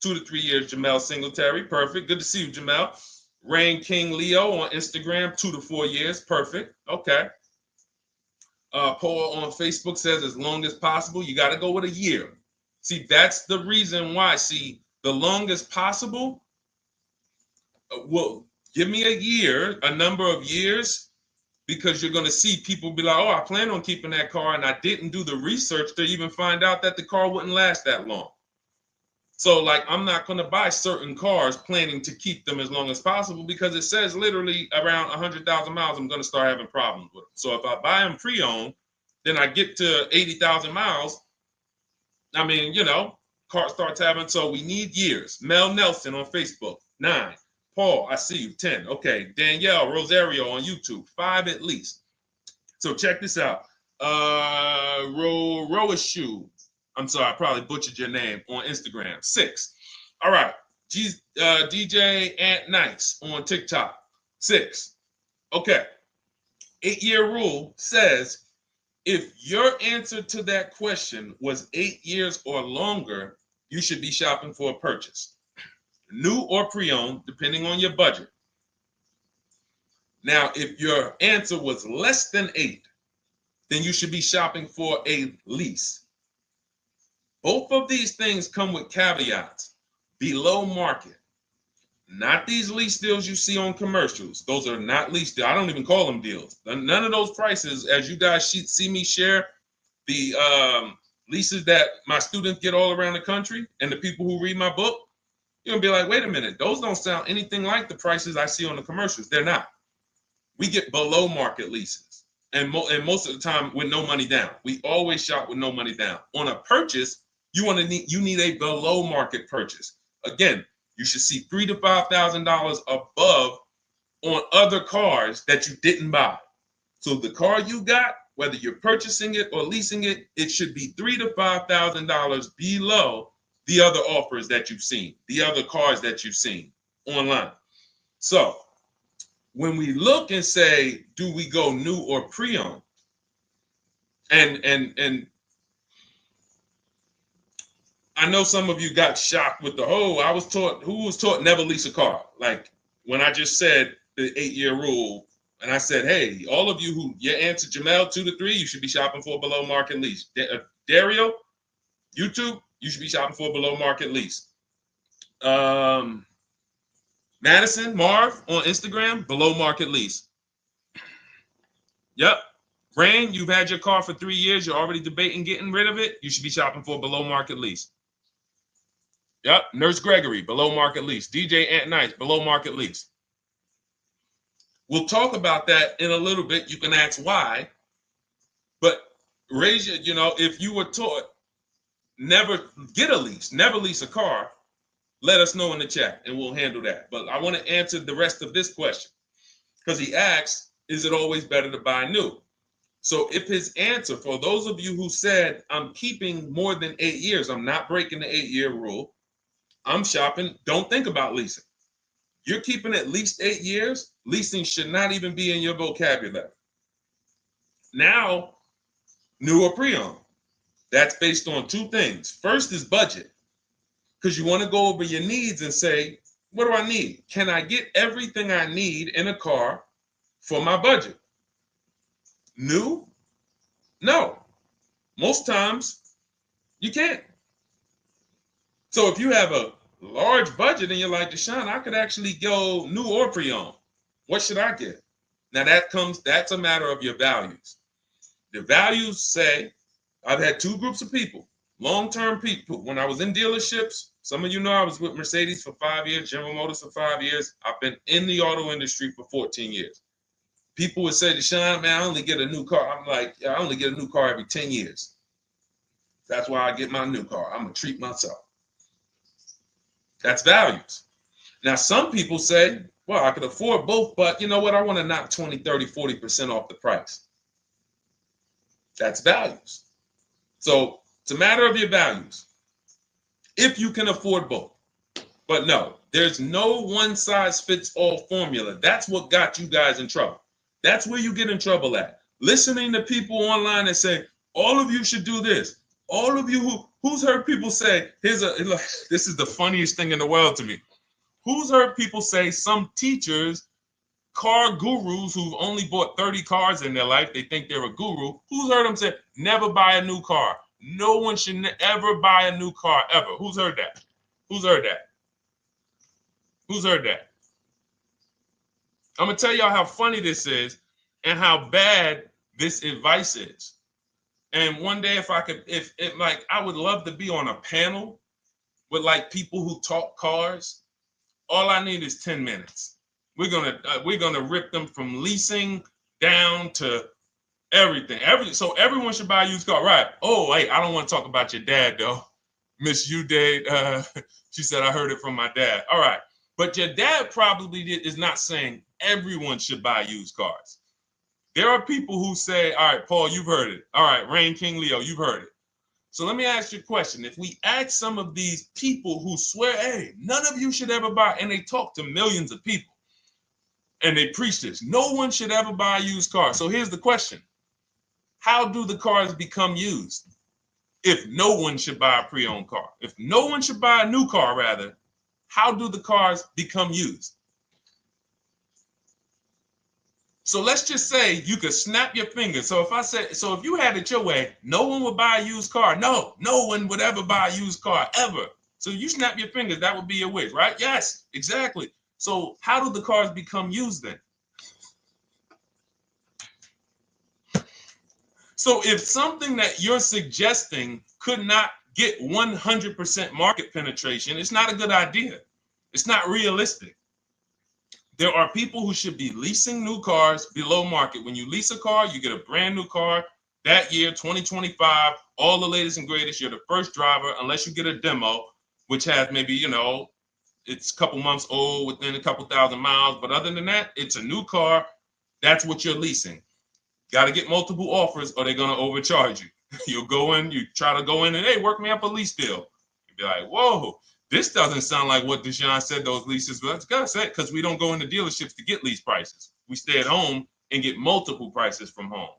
2 to 3 years, Jamel Singletary. Perfect. Good to see you, Jamel. Rain King Leo on Instagram, 2 to 4 years. Perfect. Okay. Paul on Facebook says as long as possible. You got to go with a year. See, that's the reason why. See, the longest possible, well, give me a year, a number of years, because you're going to see people be like, oh, I plan on keeping that car, and I didn't do the research to even find out that the car wouldn't last that long. So, I'm not going to buy certain cars planning to keep them as long as possible, because it says literally around 100,000 miles, I'm going to start having problems with them. So if I buy them pre-owned, then I get to 80,000 miles. I mean, car starts having, so we need years. Mel Nelson on Facebook, 9. Paul, I see you, 10. Okay, Danielle Rosario on YouTube, 5 at least. So check this out. Roashu, I'm sorry, I probably butchered your name, on Instagram, 6. All right, DJ Ant Nice on TikTok, 6. Okay, 8-year rule says If your answer to that question was 8 years or longer, you should be shopping for a purchase, new or pre-owned, depending on your budget. Now, if your answer was less than 8, then you should be shopping for a lease. Both of these things come with caveats. Below market. Not these lease deals you see on commercials. Those are not lease deals. I don't even call them deals. None of those prices, as you guys see me share the leases that my students get all around the country and the people who read my book, you're going to be like, wait a minute. Those don't sound anything like the prices I see on the commercials. They're not. We get below market leases. And most of the time with no money down. We always shop with no money down. On a purchase, you need a below market purchase. Again, you should see $3,000 to $5,000 above on other cars that you didn't buy. So the car you got, whether you're purchasing it or leasing it, it should be $3,000 to $5,000 below the other offers that you've seen, the other cars that you've seen online. So when we look and say, do we go new or pre-owned? And I know some of you got shocked with who was taught never lease a car. Like when I just said the 8-year rule, and I said, hey, all of you who your answer Jamel 2 to 3, you should be shopping for a below market lease. Dario, YouTube, you should be shopping for a below market lease. Madison, Marv on Instagram, below market lease. Yep. Rain, you've had your car for 3 years. You're already debating getting rid of it. You should be shopping for a below market lease. Yep. Nurse Gregory, below market lease. DJ Ant Nice, below market lease. We'll talk about that in a little bit. You can ask why. But raise your, if you were taught never get a lease, never lease a car, let us know in the chat and we'll handle that. But I want to answer the rest of this question because he asks, is it always better to buy new? So if his answer, for those of you who said, I'm keeping more than 8 years, I'm not breaking the 8-year rule, I'm shopping, don't think about leasing. You're keeping at least 8 years, leasing should not even be in your vocabulary. Now, new or pre-owned. That's based on 2 things. First is budget, because you want to go over your needs and say, what do I need? Can I get everything I need in a car for my budget? New? No. Most times, you can't. So if you have a large budget and you're like, Deshone, I could actually go new or pre-owned. What should I get? Now that's a matter of your values. The values say, I've had 2 groups of people, long-term people. When I was in dealerships, some of you know I was with Mercedes for 5 years, General Motors for 5 years. I've been in the auto industry for 14 years. People would say, Deshone, man, I only get a new car. I'm like, yeah, I only get a new car every 10 years. That's why I get my new car. I'm going to treat myself. That's values. Now, some people say, well, I could afford both, but you know what? I want to knock 20, 30, 40% off the price. That's values. So it's a matter of your values. If you can afford both. But no, there's no one-size-fits-all formula. That's what got you guys in trouble. That's where you get in trouble at. Listening to people online and say, all of you should do this. All of you who's heard people say, this is the funniest thing in the world to me. Who's heard people say, some teachers, car gurus who've only bought 30 cars in their life, they think they're a guru. Who's heard them say, never buy a new car? No one should ever buy a new car, ever. Who's heard that? Who's heard that? Who's heard that? I'm going to tell y'all how funny this is and how bad this advice is. And one day, if I would love to be on a panel with like people who talk cars. All I need is 10 minutes. We're gonna rip them from leasing down to everything. So everyone should buy a used car, right? Oh, wait, I don't want to talk about your dad though, Miss Uday. She said I heard it from my dad. All right, but your dad probably is not saying everyone should buy used cars. There are people who say, all right, Paul, you've heard it. All right, Rain King Leo, you've heard it. So let me ask you a question. If we ask some of these people who swear, hey, none of you should ever buy, and they talk to millions of people, and they preach this, no one should ever buy a used car. So here's the question. how do the cars become used? If no one should buy a pre-owned car, if no one should buy a new car, rather, how do the cars become used? So let's just say you could snap your fingers. So if you had it your way, no one would buy a used car. No one would ever buy a used car, ever. So you snap your fingers, that would be your wish, right? Yes, exactly. So how do the cars become used then? So if something that you're suggesting could not get 100% market penetration, it's not a good idea. It's not realistic. There are people who should be leasing new cars below market. When you lease a car, you get a brand new car that year, 2025, all the latest and greatest. You're the first driver, unless you get a demo, which has maybe, it's a couple months old, within a couple thousand miles. But other than that, it's a new car. That's what you're leasing. Got to get multiple offers or they're going to overcharge you. You'll go in, you try to go in and, hey, work me up a lease deal. You'll be like, whoa, this doesn't sound like what Deshone said those leases were. That's gotta say, because we don't go into dealerships to get lease prices. We stay at home and get multiple prices from home.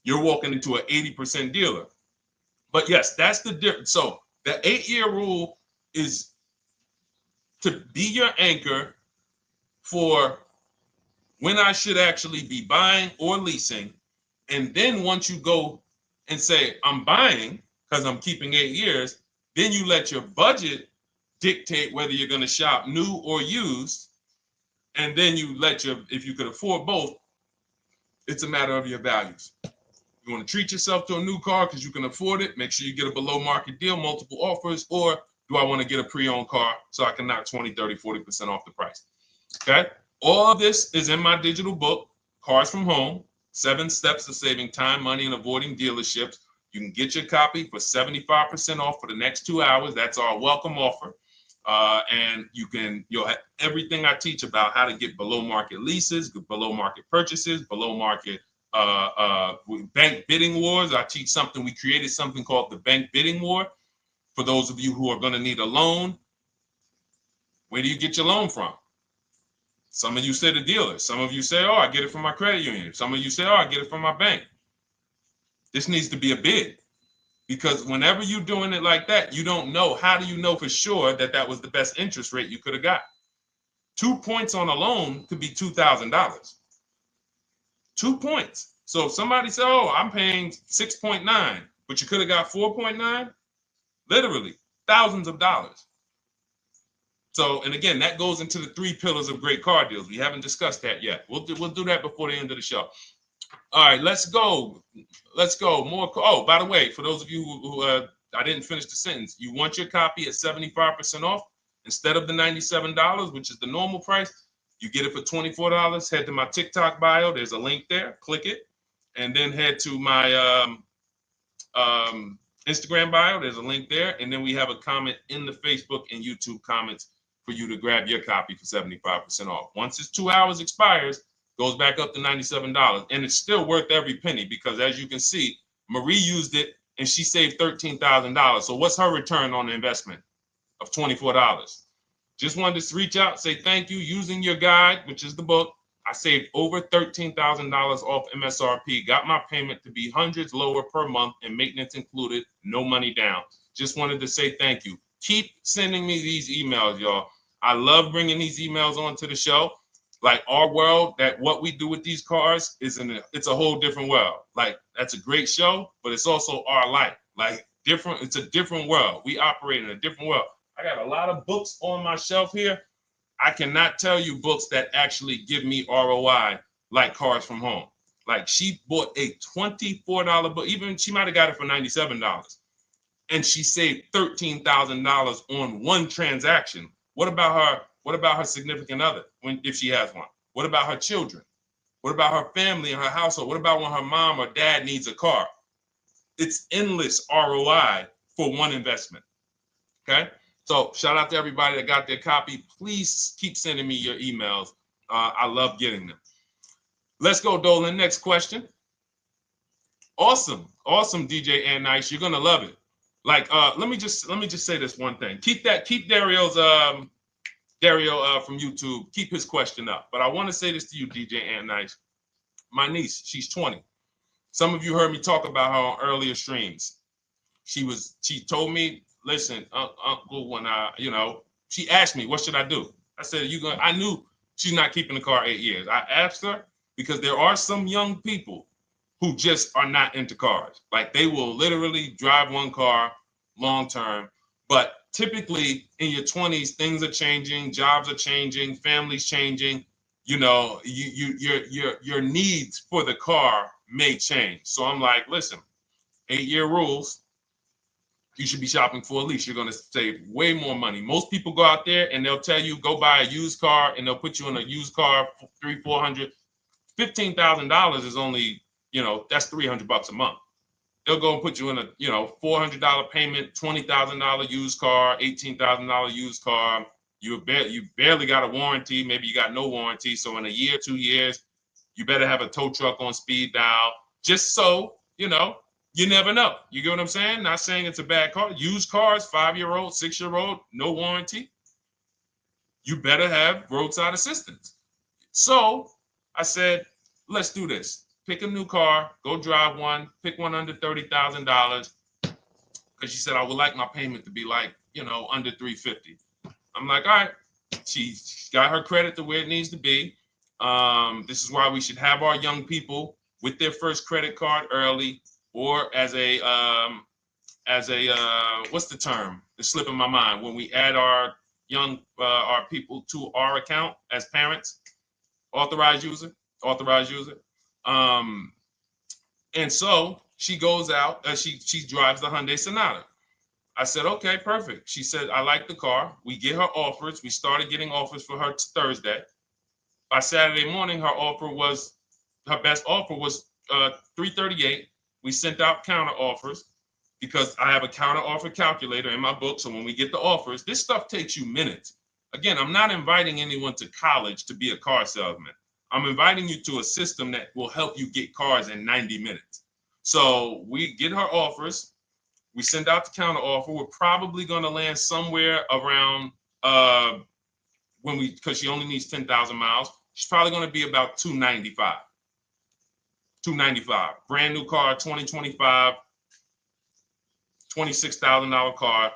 You're walking into an 80% dealer. But yes, that's the difference. So the 8-year rule is to be your anchor for when I should actually be buying or leasing. And then once you go and say, I'm buying because I'm keeping 8 years, then you let your budget dictate whether you're going to shop new or used. And then you if you could afford both, it's a matter of your values. You want to treat yourself to a new car because you can afford it, make sure you get a below market deal, multiple offers, or do I want to get a pre-owned car so I can knock 20, 30, 40% off the price? Okay. All of this is in my digital book, Cars from Home, 7 Steps to Saving Time, Money, and Avoiding Dealerships. You can get your copy for 75% off for the next 2 hours. That's our welcome offer. And you'll have everything I teach about how to get below market leases, below market purchases, below market bank bidding wars. We created something called the bank bidding war. For those of you who are going to need a loan, where do you get your loan from? Some of you say the dealer. Some of you say, oh, I get it from my credit union. Some of you say, oh, I get it from my bank. This needs to be a bid. Because whenever you're doing it like that, you don't know. How do you know for sure that that was the best interest rate you could have got? 2 points on a loan could be $2,000. 2 points. So if somebody said, oh, I'm paying 6.9, but you could have got 4.9, literally thousands of dollars. So, and again, that goes into the 3 pillars of great car deals. We haven't discussed that yet. We'll do that before the end of the show. All right, let's go. More. Oh, by the way, for those of you who I didn't finish the sentence, you want your copy at 75% off instead of the $97, which is the normal price. You get it for $24. Head to my TikTok bio. There's a link there. Click it, and then head to my Instagram bio. There's a link there, and then we have a comment in the Facebook and YouTube comments for you to grab your copy for 75% off. Once it's 2 hours expires, goes back up to $97, and it's still worth every penny because, as you can see, Marie used it and she saved $13,000. So what's her return on the investment of $24? Just wanted to reach out, say thank you. Using your guide, which is the book, I saved over $13,000 off MSRP, got my payment to be hundreds lower per month and maintenance included, no money down. Just wanted to say thank you. Keep sending me these emails, y'all. I love bringing these emails onto the show. Like our world, that what we do with these cars it's a whole different world. Like that's a great show, but it's also our life. Like different, it's a different world. We operate in a different world. I got a lot of books on my shelf here. I cannot tell you books that actually give me ROI like Cars from Home. Like she bought a $24 book, even she might have got it for $97. And she saved $13,000 on one transaction. What about her? What about her significant other if she has one? What about her children? What about her family and her household? What about when her mom or dad needs a car? It's endless ROI for one investment. Okay. So shout out to everybody that got their copy. Please keep sending me your emails. I love getting them. Let's go, Dolan. Next question. Awesome, DJ and Nice. You're gonna love it. Like, let me just say this one thing. Keep Dario's Dario from YouTube. Keep his question up. But I want to say this to you, DJ and Nice. My niece, she's 20. Some of you heard me talk about her on earlier streams. She told me, listen, Uncle, when she asked me, what should I do? I said, I knew she's not keeping the car 8 years. I asked her because there are some young people who just are not into cars. Like they will literally drive one car long term. But typically in your 20s, things are changing, jobs are changing, families changing. Your needs for the car may change. So I'm like, listen, 8-year rules. You should be shopping for a lease. You're going to save way more money. Most people go out there and they'll tell you go buy a used car, and they'll put you in a used car for $300, $400, $15,000 is only, that's $300 a month. They'll go and put you in a $400 payment, $20,000 used car, $18,000 used car. You barely got a warranty. Maybe you got no warranty. So in a year, 2 years, you better have a tow truck on speed dial, just so you never know. You get what I'm saying? Not saying it's a bad car. Used cars, 5-year-old, 6-year-old, no warranty. You better have roadside assistance. So I said, let's do this. Pick a new car, go drive one, pick one under $30,000. Because she said, I would like my payment to be like, under $350. I'm like, all right. She's got her credit to where it needs to be. This is why we should have our young people with their first credit card early, or as a what's the term? It's slipping my mind. When we add our our people to our account as parents, authorized user. And so she goes out, she drives the Hyundai Sonata. I said, okay, perfect. She said, I like the car. We get her offers. We started getting offers for her Thursday. By Saturday morning, her best offer was $338. We sent out counter offers because I have a counter offer calculator in my book. So when we get the offers, this stuff takes you minutes. Again, I'm not inviting anyone to college to be a car salesman. I'm inviting you to a system that will help you get cars in 90 minutes. So we get her offers. We send out the counter offer. We're probably going to land somewhere around because she only needs 10,000 miles. She's probably going to be about $295. Brand new car, 2025, $26,000 car.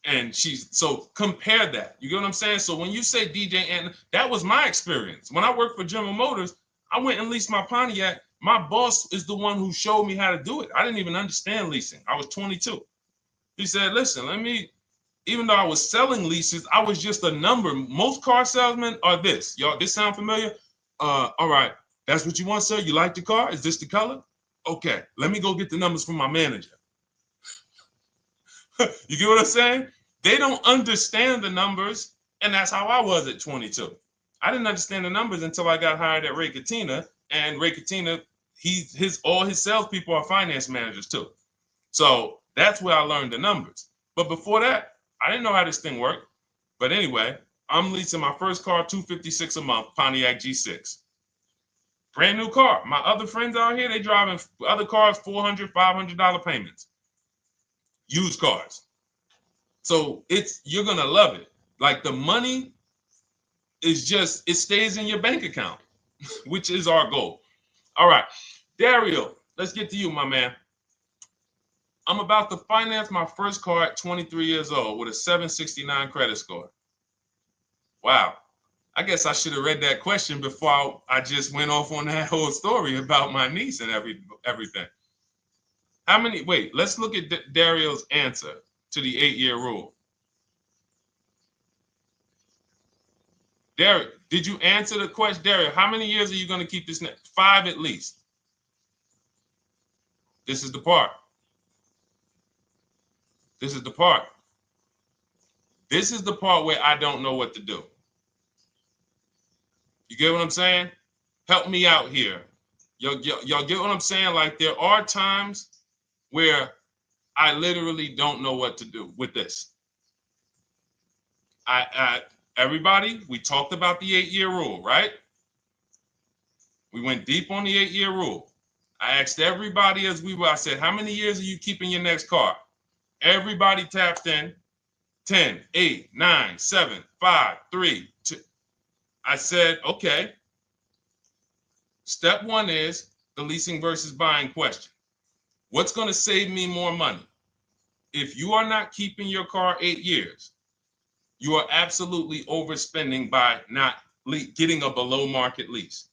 And so compare that. You get what I'm saying? So when you say DJ, and that was my experience. When I worked for General Motors, I went and leased my Pontiac. My boss is the one who showed me how to do it. I didn't even understand leasing. I was 22. He said, listen, even though I was selling leases, I was just a number. Most car salesmen are this. Y'all, this sound familiar? All right. That's what you want, sir? You like the car? Is this the color? Okay. Let me go get the numbers from my manager. You get what I'm saying? They don't understand the numbers. And that's how I was at 22. I didn't understand the numbers until I got hired at Ray Katina. And Ray Katina, all his salespeople are finance managers too. So that's where I learned the numbers. But before that, I didn't know how this thing worked. But anyway, I'm leasing my first car, $256 a month, Pontiac G6. Brand new car. My other friends out here, they driving other cars, $400, $500 payments. Used cars. So you're going to love it. Like the money is it stays in your bank account, which is our goal. All right, Dario, let's get to you, my man. I'm about to finance my first car at 23 years old with a 769 credit score. Wow. I guess I should have read that question before I just went off on that whole story about my niece and everything. Let's look at Dario's answer to the 8-year rule. Dario, did you answer the question? Dario, how many years are you going to keep this? 5 at least. This is the part. This is the part. This is the part where I don't know what to do. You get what I'm saying? Help me out here. Y'all get what I'm saying? Like there are times where I literally don't know what to do with this. Everybody, we talked about the 8-year rule, right? We went deep on the 8-year rule. I asked everybody I said, how many years are you keeping your next car? Everybody tapped in. 10, 8, 9, 7, 5, 3, 2. I said, okay. Step 1 is the leasing versus buying question. What's going to save me more money? If you are not keeping your car 8 years, you are absolutely overspending by not getting a below market lease.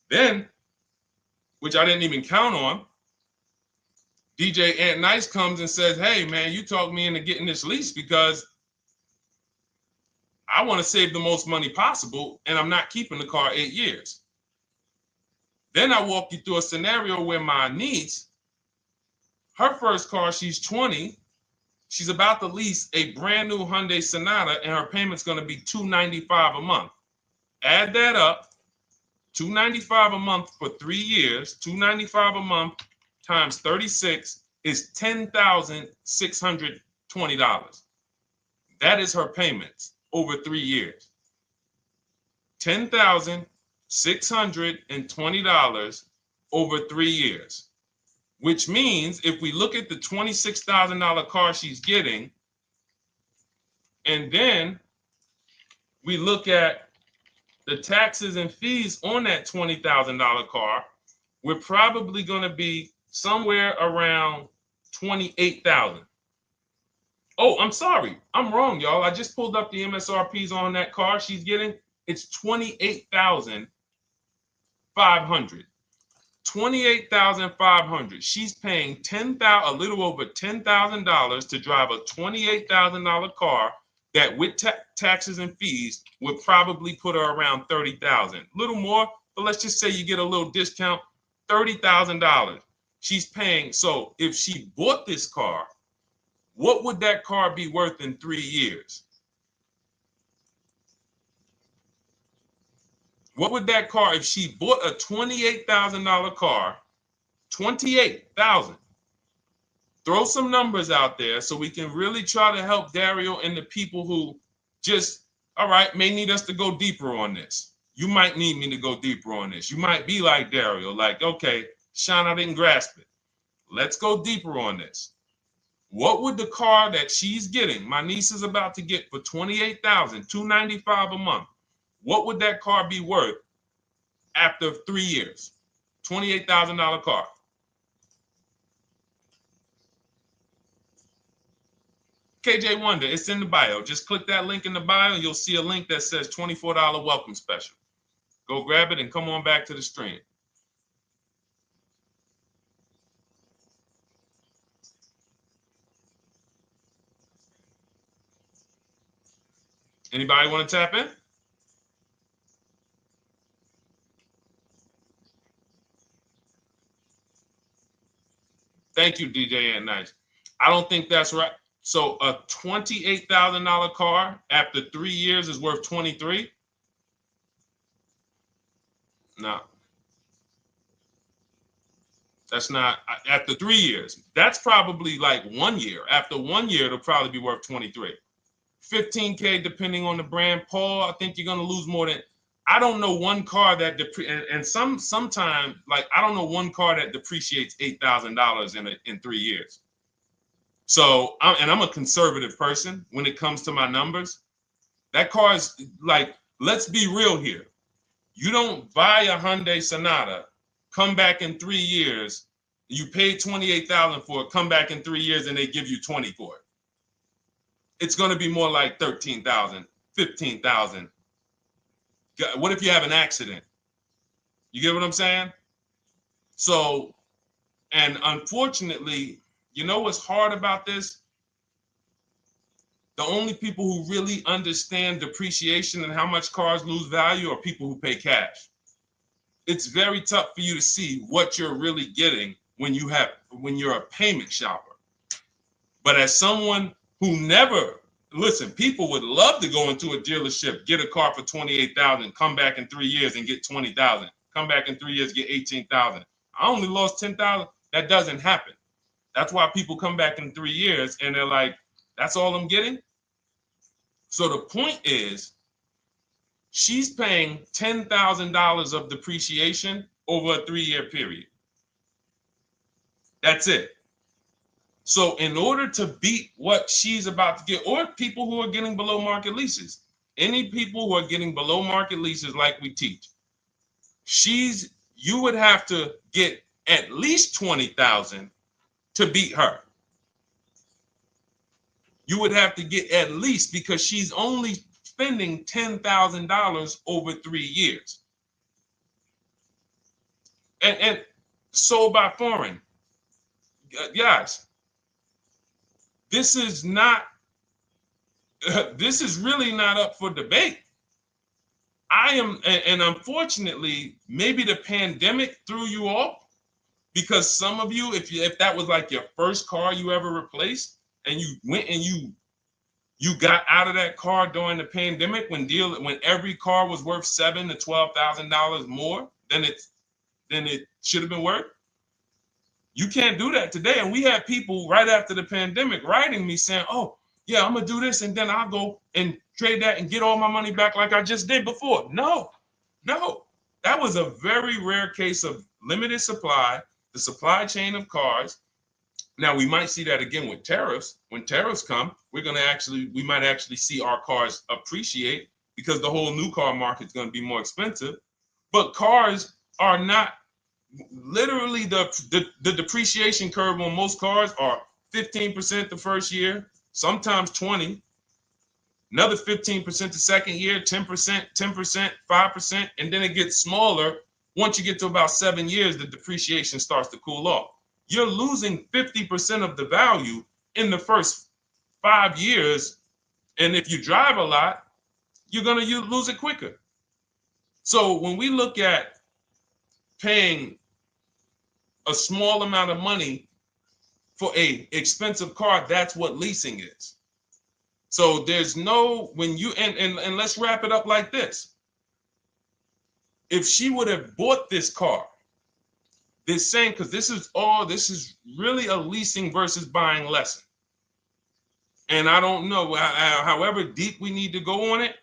Then, which I didn't even count on, DJ Ant Nice comes and says, hey, man, you talked me into getting this lease because I want to save the most money possible, and I'm not keeping the car 8 years. Then I walk you through a scenario where my niece, her first car, she's 20. She's about to lease a brand new Hyundai Sonata, and her payment's going to be $295 a month. Add that up, $295 a month for 3 years, $295 a month times 36 is $10,620. That is her payments over 3 years. $10,620 over 3 years, which means if we look at the $26,000 car she's getting, and then we look at the taxes and fees on that $20,000 car, we're probably going to be somewhere around $28,000. Oh, I'm sorry. I'm wrong, y'all. I just pulled up the MSRPs on that car she's getting. It's $28,500. $28,500. She's paying a little over $10,000 to drive a $28,000 car that with taxes and fees would probably put her around $30,000. A little more, but let's just say you get a little discount, $30,000. She's paying. So if she bought this car, what would that car be worth in 3 years? What would that car, if she bought a $28,000 car, $28,000? Throw some numbers out there so we can really try to help Dario and the people who just, all right, may need us to go deeper on this. You might need me to go deeper on this. You might be like Dario, like, okay, Sean, I didn't grasp it. Let's go deeper on this. What would the car that she's getting, my niece is about to get for $28,000, $295 a month, what would that car be worth after 3 years? $28,000 car. KJ Wonder, it's in the bio. Just click that link in the bio and you'll see a link that says $24 welcome special. Go grab it and come on back to the stream. Anybody want to tap in? Thank you, DJ and Nice. I don't think that's right. So a $28,000 car after 3 years is worth 23? No. That's not after 3 years. That's probably like 1 year. After 1 year, it'll probably be worth 23. 15K depending on the brand. Paul, I think you're gonna lose more than. I don't know one car that sometimes like I don't know one car that depreciates $8,000 in 3 years. So I'm a conservative person when it comes to my numbers. That car is like, let's be real here. You don't buy a Hyundai Sonata, come back in 3 years, you pay $28,000 for it, come back in 3 years and they give you 20 for it. It's going to be more like 13,000, 15,000. What if you have an accident? You get what I'm saying? So, and unfortunately, you know what's hard about this? The only people who really understand depreciation and how much cars lose value are people who pay cash. It's very tough for you to see what you're really getting when you're a payment shopper. But as someone who never, listen, people would love to go into a dealership, get a car for $28,000, come back in 3 years and get $20,000, come back in 3 years, get $18,000. I only lost $10,000. That doesn't happen. That's why people come back in 3 years and they're like, that's all I'm getting. So the point is, she's paying $10,000 of depreciation over a 3-year period. That's it. So in order to beat what she's about to get, or people who are getting below market leases, any people who are getting below market leases like we teach, you would have to get at least 20,000 to beat her. You would have to get at least, because she's only spending $10,000 over 3 years. And sold by foreign. Guys, this is not, this is really not up for debate. And unfortunately, maybe the pandemic threw you off, because some of you, if that was like your first car you ever replaced, and you went and you got out of that car during the pandemic when every car was worth $7,000 to $12,000 more than it should have been worth. You can't do that today. And we had people right after the pandemic writing me saying, "Oh, yeah, I'm gonna do this, and then I'll go and trade that and get all my money back like I just did before." No, that was a very rare case of limited supply, the supply chain of cars. Now we might see that again with tariffs. When tariffs come, we might actually see our cars appreciate, because the whole new car market is going to be more expensive. But cars are not, literally the depreciation curve on most cars are 15% the first year, sometimes 20, another 15% the second year, 10%, 10%, 5%, and then it gets smaller. Once you get to about 7 years, the depreciation starts to cool off. You're losing 50% of the value in the first 5 years. And if you drive a lot, you're going to lose it quicker. So when we look at paying a small amount of money for a expensive car, that's what leasing is. So there's no, when you, and let's wrap it up like this. If she would have bought this car, this same, because this is really a leasing versus buying lesson. And I don't know, however deep we need to go on it,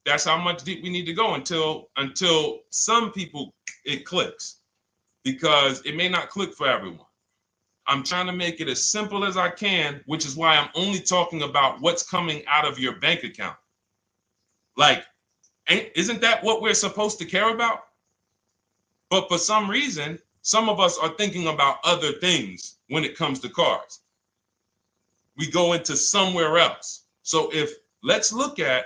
that's how much deep we need to go until some people it clicks, because it may not click for everyone. I'm trying to make it as simple as I can, which is why I'm only talking about what's coming out of your bank account. Like, isn't that what we're supposed to care about? But for some reason, some of us are thinking about other things when it comes to cars. We go into somewhere else. So let's look at,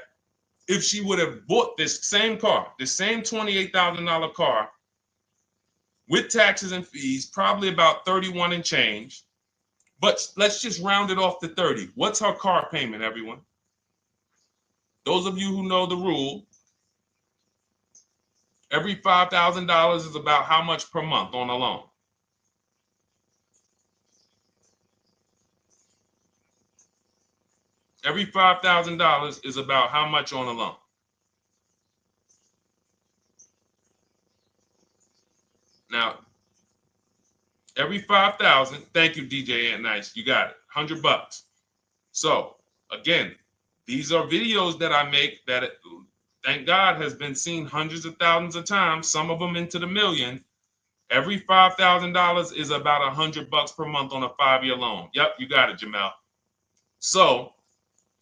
if she would have bought this same car, the same $28,000 car, with taxes and fees, probably about 31 and change. But let's just round it off to 30. What's her car payment, everyone? Those of you who know the rule, every $5,000 is about how much per month on a loan? Every $5,000 is about how much on a loan? Now, every 5,000, thank you, DJ Ant Nice, you got it, $100. So again, these are videos that I make that, thank God, has been seen hundreds of thousands of times, some of them into the million. Every $5,000 is about $100 per month on a 5-year loan. Yep, you got it, Jamel. So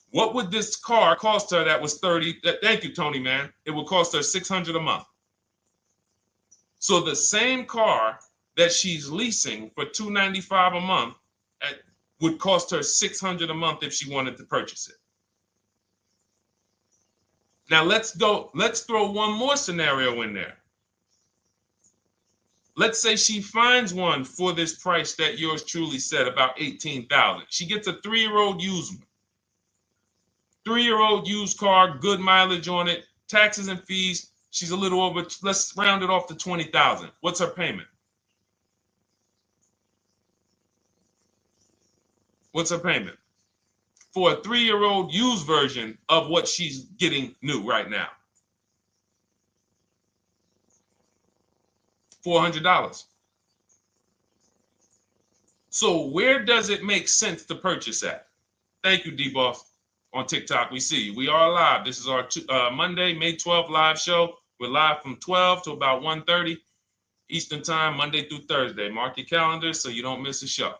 what would this car cost her that was 30? Thank you, Tony, man. It would cost her $600 a month. So the same car that she's leasing for $295 a month would cost her $600 a month if she wanted to purchase it. Now let's throw one more scenario in there. Let's say she finds one for this price that yours truly said, about $18,000. She gets a 3-year-old used one. 3-year-old used car, good mileage on it, taxes and fees. She's a little over, let's round it off to $20,000. What's her payment? What's her payment? For a 3-year-old used version of what she's getting new right now. $400. So where does it make sense to purchase at? Thank you, D-Boss. On TikTok, we see you. We are live. This is our Monday, May 12th live show. We're live from 12 to about 1:30 Eastern time, Monday through Thursday. Mark your calendar so you don't miss a show.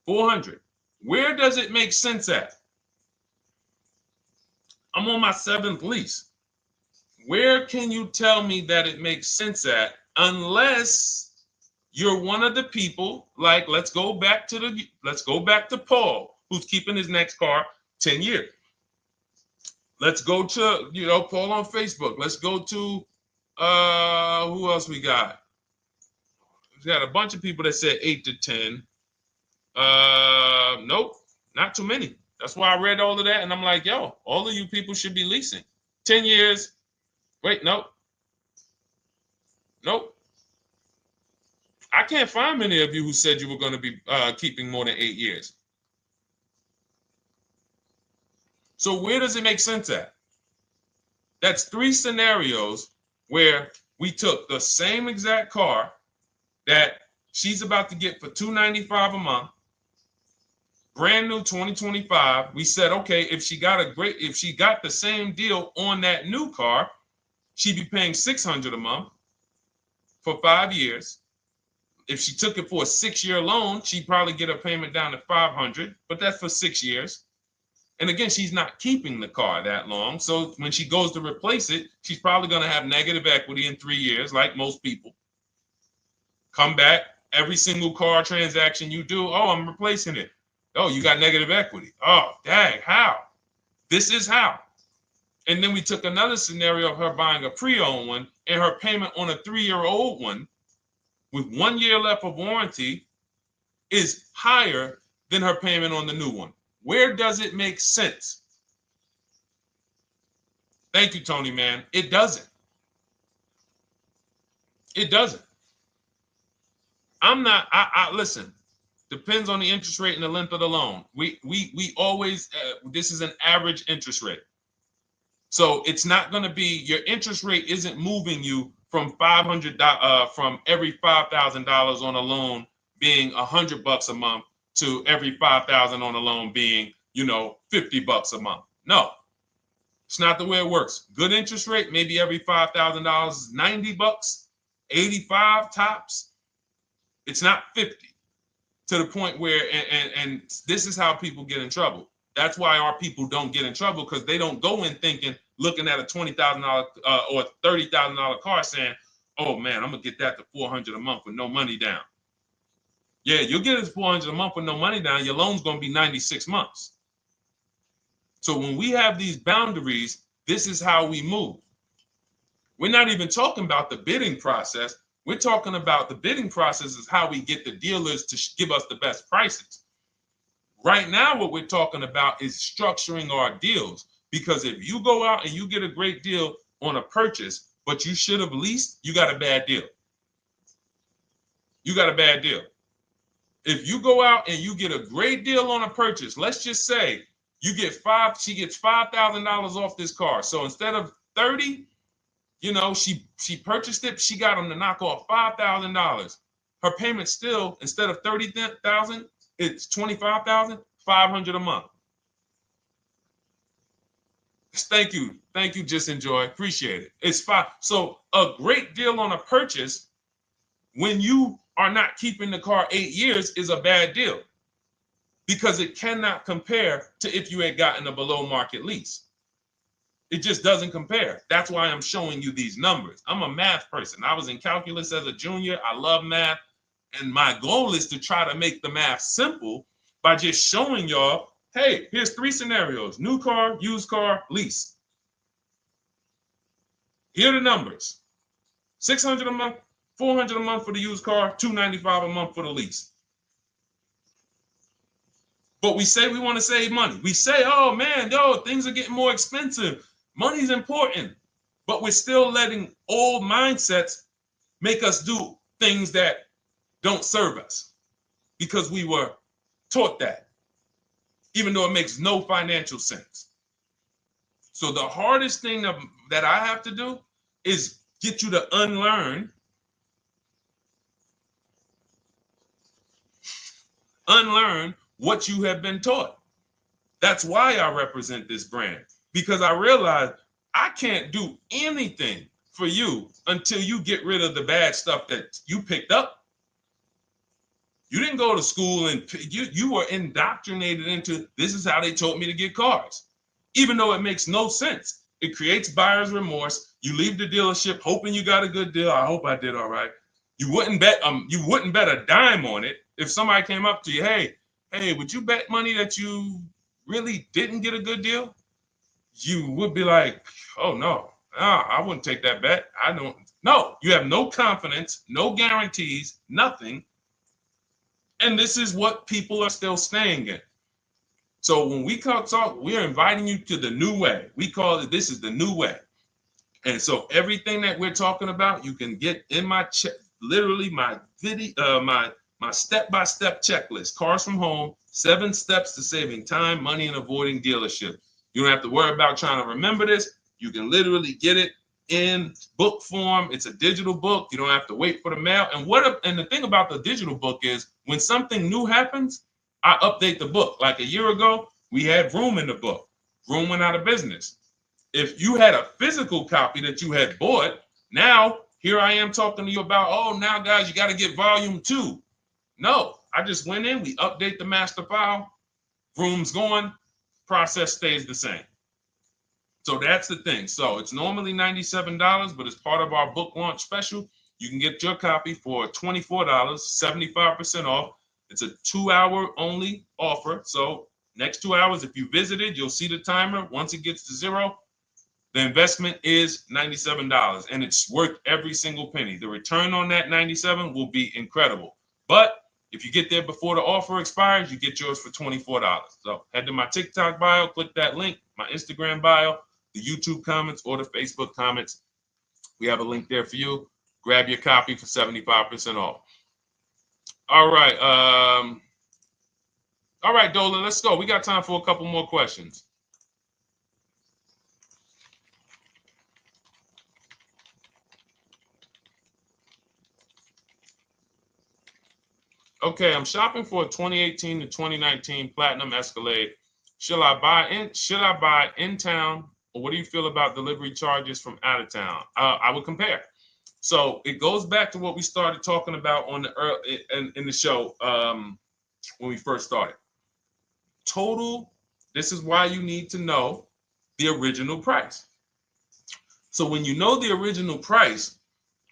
400. Where does it make sense at? I'm on my 7th lease. Where can you tell me that it makes sense at, unless you're one of the people, like, let's go back to Paul, who's keeping his next car 10 years. Let's go to, Paul on Facebook. Let's go to, who else we got? We got a bunch of people that said 8 to 10. Nope, not too many. That's why I read all of that, and I'm like, yo, all of you people should be leasing. 10 years. Wait, nope. I can't find many of you who said you were going to be keeping more than 8 years. So where does it make sense at? That's 3 scenarios where we took the same exact car that she's about to get for $295 a month, brand new 2025. We said, okay, if she got the same deal on that new car, she'd be paying $600 a month for 5 years. If she took it for a 6-year loan, she'd probably get a payment down to $500, but that's for 6 years. And again, she's not keeping the car that long. So when she goes to replace it, she's probably going to have negative equity in 3 years, like most people. Come back, every single car transaction you do, oh, I'm replacing it. Oh, you got negative equity. Oh, dang, how? This is how. And then we took another scenario of her buying a pre-owned one, and her payment on a 3-year-old one with 1 year left of warranty is higher than her payment on the new one. Where does it make sense? Thank you, Tony, man. It doesn't. It doesn't. Listen, depends on the interest rate and the length of the loan. We always, this is an average interest rate. So it's not going to be, your interest rate isn't moving you from from every $5,000 on a loan being $100 a month to every $5,000 on a loan being, $50 a month. No, it's not the way it works. Good interest rate, maybe every $5,000 is $90, 85 tops. It's not 50, to the point where, and this is how people get in trouble. That's why our people don't get in trouble, because they don't go in thinking, looking at a $20,000 or $30,000 car saying, oh man, I'm gonna get that to $400 a month with no money down. Yeah, you'll get it to $400 a month with no money down. Your loan's gonna be 96 months. So when we have these boundaries, this is how we move. We're not even talking about the bidding process. We're talking about the bidding process is how we get the dealers to give us the best prices. Right now, what we're talking about is structuring our deals, because if you go out and you get a great deal on a purchase, but you should have leased, you got a bad deal. You got a bad deal. If you go out and you get a great deal on a purchase, let's just say she gets $5,000 off this car. So instead of 30, she purchased it, she got them to knock off $5,000. Her payment still, instead of $30,000, it's $25,500 a month. Thank you, Just Enjoy, appreciate it. It's fine. So a great deal on a purchase, when you are not keeping the car 8 years, is a bad deal, because it cannot compare to if you had gotten a below market lease. It just doesn't compare. That's why I'm showing you these numbers. I'm a math person. I was in calculus as a junior. I love math. And my goal is to try to make the math simple by just showing y'all, hey, here's 3 scenarios: new car, used car, lease. Here are the numbers: $600 a month, $400 a month for the used car, $295 a month for the lease. But we say we want to save money. We say, oh man, things are getting more expensive. Money's important. But we're still letting old mindsets make us do things that don't serve us, because we were taught that, even though it makes no financial sense. So the hardest thing that I have to do is get you to unlearn what you have been taught. That's why I represent this brand, because I realize I can't do anything for you until you get rid of the bad stuff that you picked up. You didn't go to school and you were indoctrinated into, this is how they taught me to get cars, even though it makes no sense. It creates buyer's remorse. You leave the dealership hoping you got a good deal. I hope I did all right. You wouldn't bet a dime on it. If somebody came up to you, hey, would you bet money that you really didn't get a good deal? You would be like, oh no, I wouldn't take that bet. I don't. No, you have no confidence, no guarantees, nothing. And this is what people are still staying in. So when we talk, we're inviting you to the new way. We call it, this is the new way. And so everything that we're talking about, you can get in my literally my video, my step-by-step checklist. Cars from Home, 7 steps to saving time, money, and avoiding dealership. You don't have to worry about trying to remember this. You can literally get it in book form. It's a digital book. You don't have to wait for the mail. And the thing about the digital book is when something new happens, I update the book. Like a year ago, we had Vroom in the book. Vroom went out of business. If you had a physical copy that you had bought, now here I am talking to you about, oh, now guys, you got to get volume 2. No, I just went in, we update the master file, Vroom's going, process stays the same. So that's the thing. So it's normally $97, but as part of our book launch special, you can get your copy for $24, 75% off. It's a 2-hour only offer. So next 2 hours, if you visited, you'll see the timer. Once it gets to 0, the investment is $97, and it's worth every single penny. The return on that $97 will be incredible. But if you get there before the offer expires, you get yours for $24. So head to my TikTok bio, click that link, my Instagram bio, the YouTube comments, or the Facebook comments. We have a link there for you. Grab your copy for 75% off. All right. All right, Dolan, let's go. We got time for a couple more questions. Okay, I'm shopping for a 2018 to 2019 Platinum Escalade. Should I buy in town, or what do you feel about delivery charges from out of town? I would compare. So it goes back to what we started talking about on in the show when we first started. Total. This is why you need to know the original price. So when you know the original price,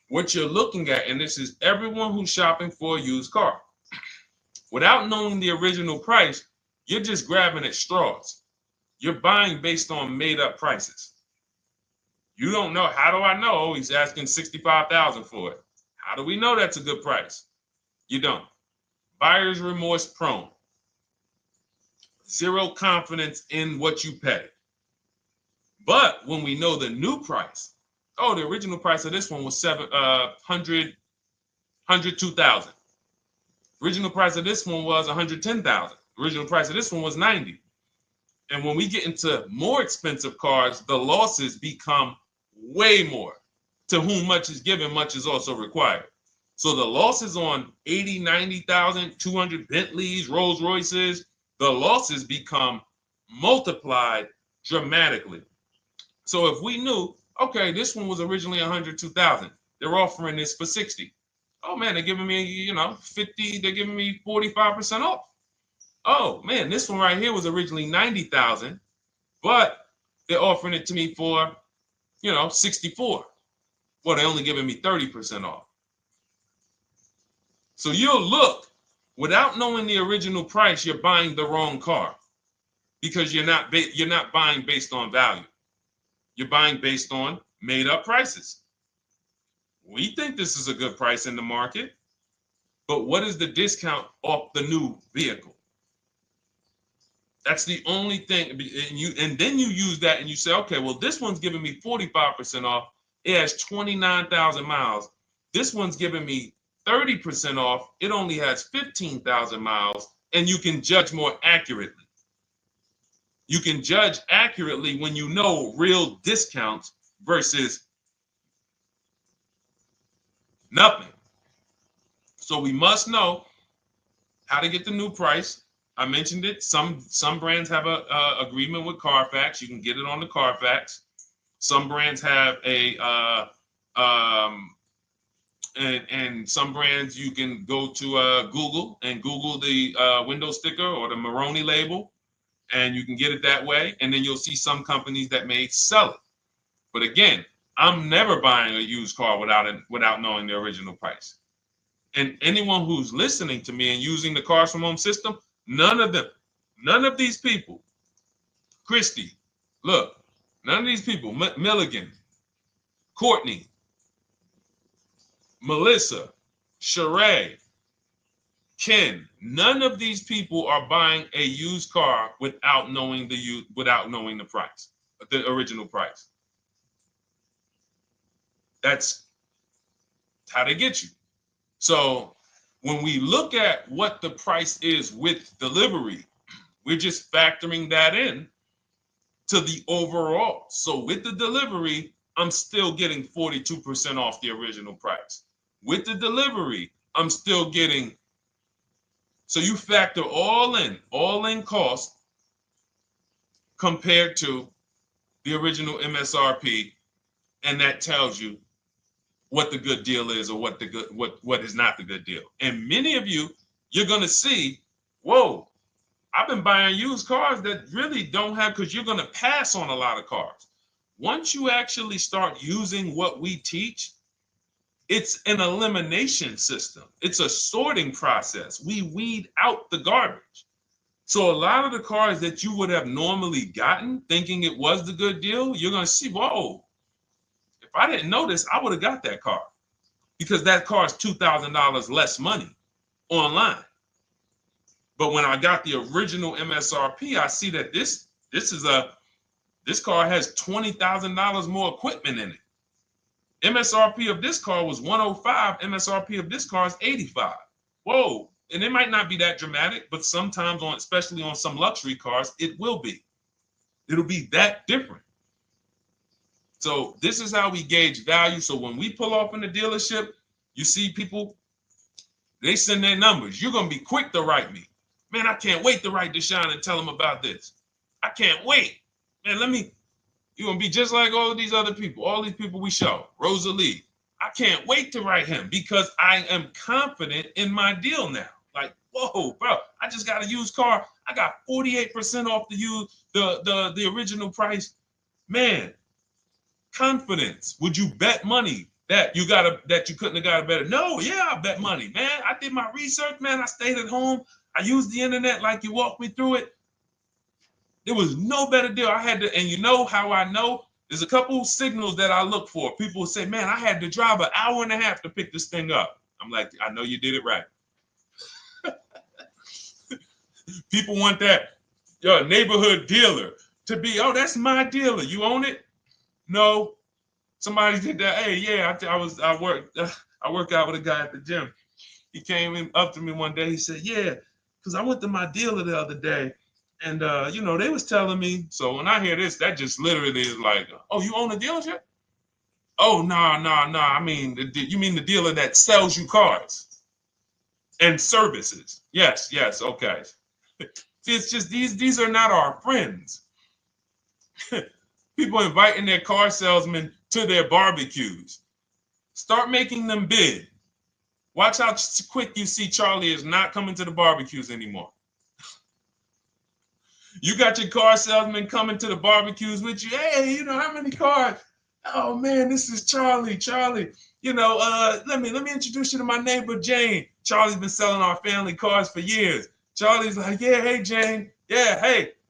what you're looking at, and this is everyone who's shopping for a used car. Without knowing the original price, you're just grabbing at straws. You're buying based on made up prices. You don't know. How do I know? Oh, he's asking $65,000 for it. How do we know that's a good price? You don't. Buyer's remorse prone. Zero confidence in what you pay. But when we know the new price, oh, the original price of this one was $102,000. Original price of this one was $110,000. Original price of this one was $90,000. And when we get into more expensive cars, the losses become way more. To whom much is given, much is also required. So the losses on 80, 90,000, 200 Bentleys, Rolls Royces, the losses become multiplied dramatically. So if we knew, okay, this one was originally $102,000, they're offering this for $60,000. Oh man, they're giving me, 50, they're giving me 45% off. Oh man, this one right here was originally $90,000, but they're offering it to me for, $64,000. Well, they're only giving me 30% off. So you'll look, without knowing the original price, you're buying the wrong car because you're not buying based on value. You're buying based on made up prices. We think this is a good price in the market, but what is the discount off the new vehicle? That's the only thing. And then you use that and you say, okay, well, this one's giving me 45% off. It has 29,000 miles. This one's giving me 30% off. It only has 15,000 miles, and you can judge more accurately. You can judge accurately when you know real discounts versus nothing. So we must know how to get the new price. I mentioned it. Some brands have a agreement with Carfax. You can get it on the Carfax. Some brands have and some brands you can go to Google and Google the window sticker or the Maroney label, and you can get it that way. And then you'll see some companies that may sell it. But again, I'm never buying a used car without knowing the original price. And anyone who's listening to me and using the Cars from Home system, none of these people, Christy, look, none of these people, Milligan, Courtney, Melissa, Sheree, Ken, none of these people are buying a used car without knowing the price, the original price. That's how they get you. So when we look at what the price is with delivery, we're just factoring that in to the overall. So with the delivery, I'm still getting 42% off the original price. With the delivery, I'm still getting, so you factor all in cost compared to the original MSRP, and that tells you what the good deal is or what is not the good deal. And many of you, you're gonna see, whoa, I've been buying used cars that really don't have, because you're gonna pass on a lot of cars. Once you actually start using what we teach, it's an elimination system. It's a sorting process. We weed out the garbage. So a lot of the cars that you would have normally gotten thinking it was the good deal, you're gonna see, whoa, if I didn't know this, I would have got that car, because that car is $2,000 less money online. But when I got the original MSRP, I see that this car has $20,000 more equipment in it. MSRP of this car was 105. MSRP of this car is 85. Whoa. And it might not be that dramatic, but sometimes especially on some luxury cars, it will be. It'll be that different. So this is how we gauge value. So when we pull off in the dealership, you see people, they send their numbers. You're going to be quick to write me. Man, I can't wait to write Deshone and tell him about this. I can't wait. Man, you're going to be just like all of these other people, all these people we show. Rosalie, I can't wait to write him because I am confident in my deal now. Like, whoa, bro, I just got a used car. I got 48% off the original price. Man, confidence. Would you bet money that you couldn't have got a better? No, yeah, I bet money, man. I did my research, man. I stayed at home. I used the internet like you walked me through it. There was no better deal. I had to, and you know how I know? There's a couple signals that I look for. People will say, man, I had to drive an hour and a half to pick this thing up. I'm like, I know you did it right. People want that neighborhood dealer to be, oh, that's my dealer. You own it? No. Somebody did that. Hey, yeah, I work out with a guy at the gym. He came up to me one day. He said, yeah, because I went to my dealer the other day. And, they was telling me. So when I hear this, that just literally is like, oh, you own a dealership? Oh, no. I mean, you mean the dealer that sells you cars and services? Yes. Okay. See, it's just these are not our friends. People inviting their car salesmen to their barbecues. Start making them bid. Watch how quick you see Charlie is not coming to the barbecues anymore. You got your car salesman coming to the barbecues with you. Hey, how many cars? Oh man, this is Charlie. Charlie, let me introduce you to my neighbor Jane. Charlie's been selling our family cars for years. Charlie's like, yeah, hey Jane. Yeah,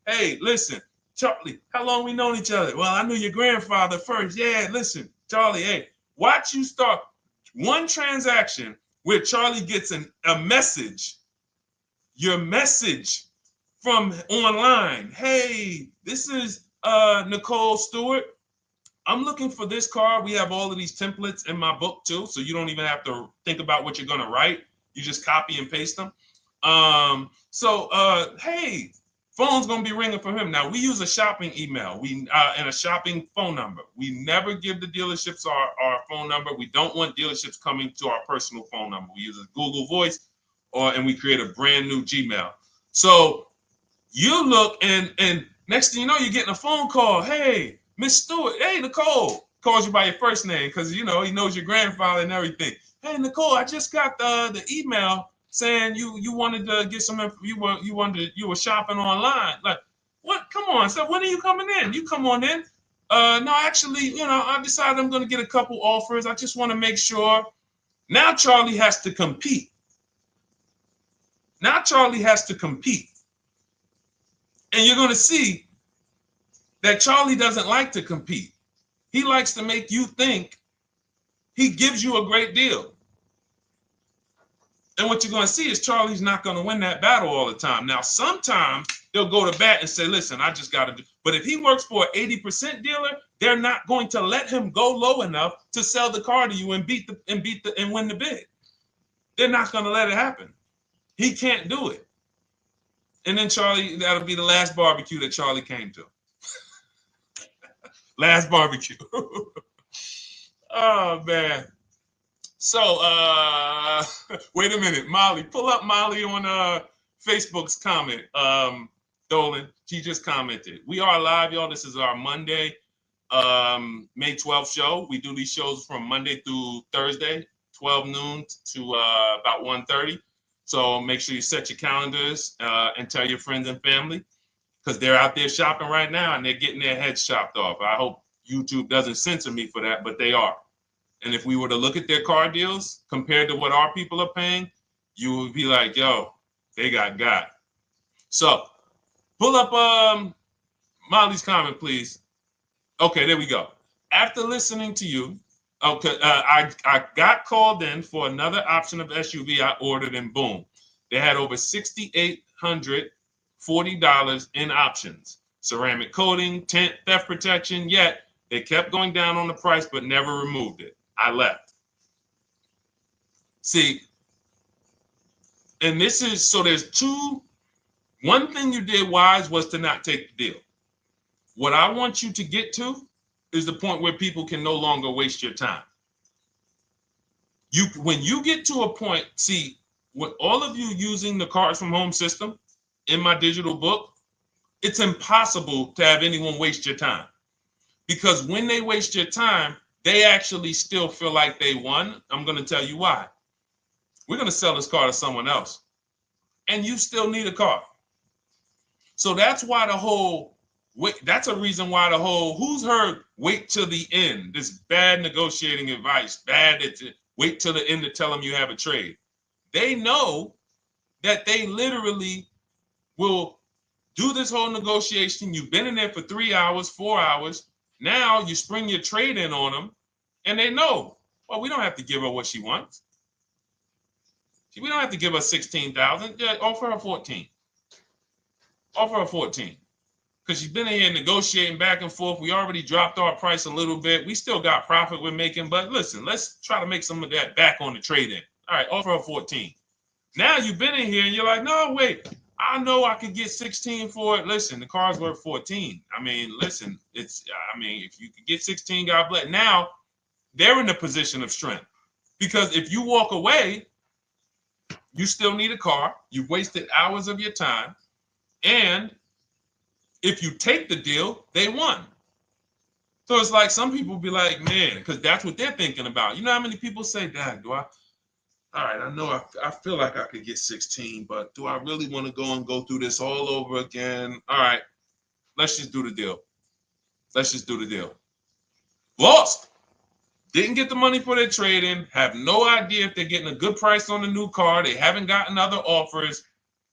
hey, listen, Charlie, how long we known each other? Well, I knew your grandfather first. Yeah, listen, Charlie, hey, watch you start one transaction where Charlie gets a message, your message from online. Hey, this is Nicole Stewart. I'm looking for this car. We have all of these templates in my book too, so you don't even have to think about what you're gonna write. You just copy and paste them. Hey, phone's gonna be ringing for him. Now we use a shopping email, and a shopping phone number. We never give the dealerships our phone number. We don't want dealerships coming to our personal phone number. We use a Google Voice, and we create a brand new Gmail. So you look, and next thing you know, you're getting a phone call. Hey, Miss Stewart. Hey, Nicole. Calls you by your first name because he knows your grandfather and everything. Hey, Nicole, I just got the email saying you wanted to get some info. You were shopping online. Like, what? Come on. So when are you coming in? You come on in. No, actually, I decided I'm going to get a couple offers. I just want to make sure Now Charlie has to compete. Now Charlie has to compete. And you're going to see that Charlie doesn't like to compete. He likes to make you think he gives you a great deal. And what you're going to see is Charlie's not going to win that battle all the time. Now, sometimes they'll go to bat and say, listen, I just got to do. But if he works for an 80% dealer, they're not going to let him go low enough to sell the car to you and win the bid. They're not going to let it happen. He can't do it. And then Charlie, that'll be the last barbecue that Charlie came to. Last barbecue. Oh, man. So, wait a minute, Molly. Pull up Molly on Facebook's comment. Dolan, she just commented. We are live, y'all. This is our Monday, May 12th show. We do these shows from Monday through Thursday, 12 noon to about 1:30. So make sure you set your calendars and tell your friends and family, because they're out there shopping right now and they're getting their heads chopped off. I hope YouTube doesn't censor me for that, but they are. And if we were to look at their car deals compared to what our people are paying, you would be like, yo, they got. So pull up Molly's comment, please. Okay, there we go. After listening to you, okay, I got called in for another option of SUV I ordered, and boom, they had over $6,840 in options. Ceramic coating, tint, theft protection, yet they kept going down on the price but never removed it. I left. See, and this is, so there's one thing you did wise was to not take the deal. What I want you to get to is the point where people can no longer waste your time. When you get to a point, see, with all of you using the Cars from Home system in my digital book, it's impossible to have anyone waste your time. Because when they waste your time, they actually still feel like they won. I'm going to tell you why. We're going to sell this car to someone else, and you still need a car. So that's why that's a reason why who's heard wait till the end, this bad negotiating advice, wait till the end to tell them you have a trade. They know that they literally will do this whole negotiation. You've been in there for 3 hours, 4 hours. Now you spring your trade in on them, and they know, well, we don't have to give her what she wants. We don't have to give her 16,000. Yeah, offer her 14. Offer her 14. Because she's been in here negotiating back and forth. We already dropped our price a little bit. We still got profit we're making, but listen, let's try to make some of that back on the trade-in. All right, offer her 14. Now you've been in here and you're like, no, wait, I know I could get 16 for it. Listen, the car's worth 14. I mean, listen, if you could get 16, God bless. Now they're in a position of strength, because if you walk away, you still need a car. You've wasted hours of your time. And if you take the deal, they won. So it's like some people be like, man, because that's what they're thinking about. You know how many people say, Dad, all right, I know I feel like I could get 16, but do I really want to go through this all over again? All right, let's just do the deal. Let's just do the deal. Lost. Didn't get the money for their trade-in. Have no idea if they're getting a good price on the new car. They haven't gotten other offers.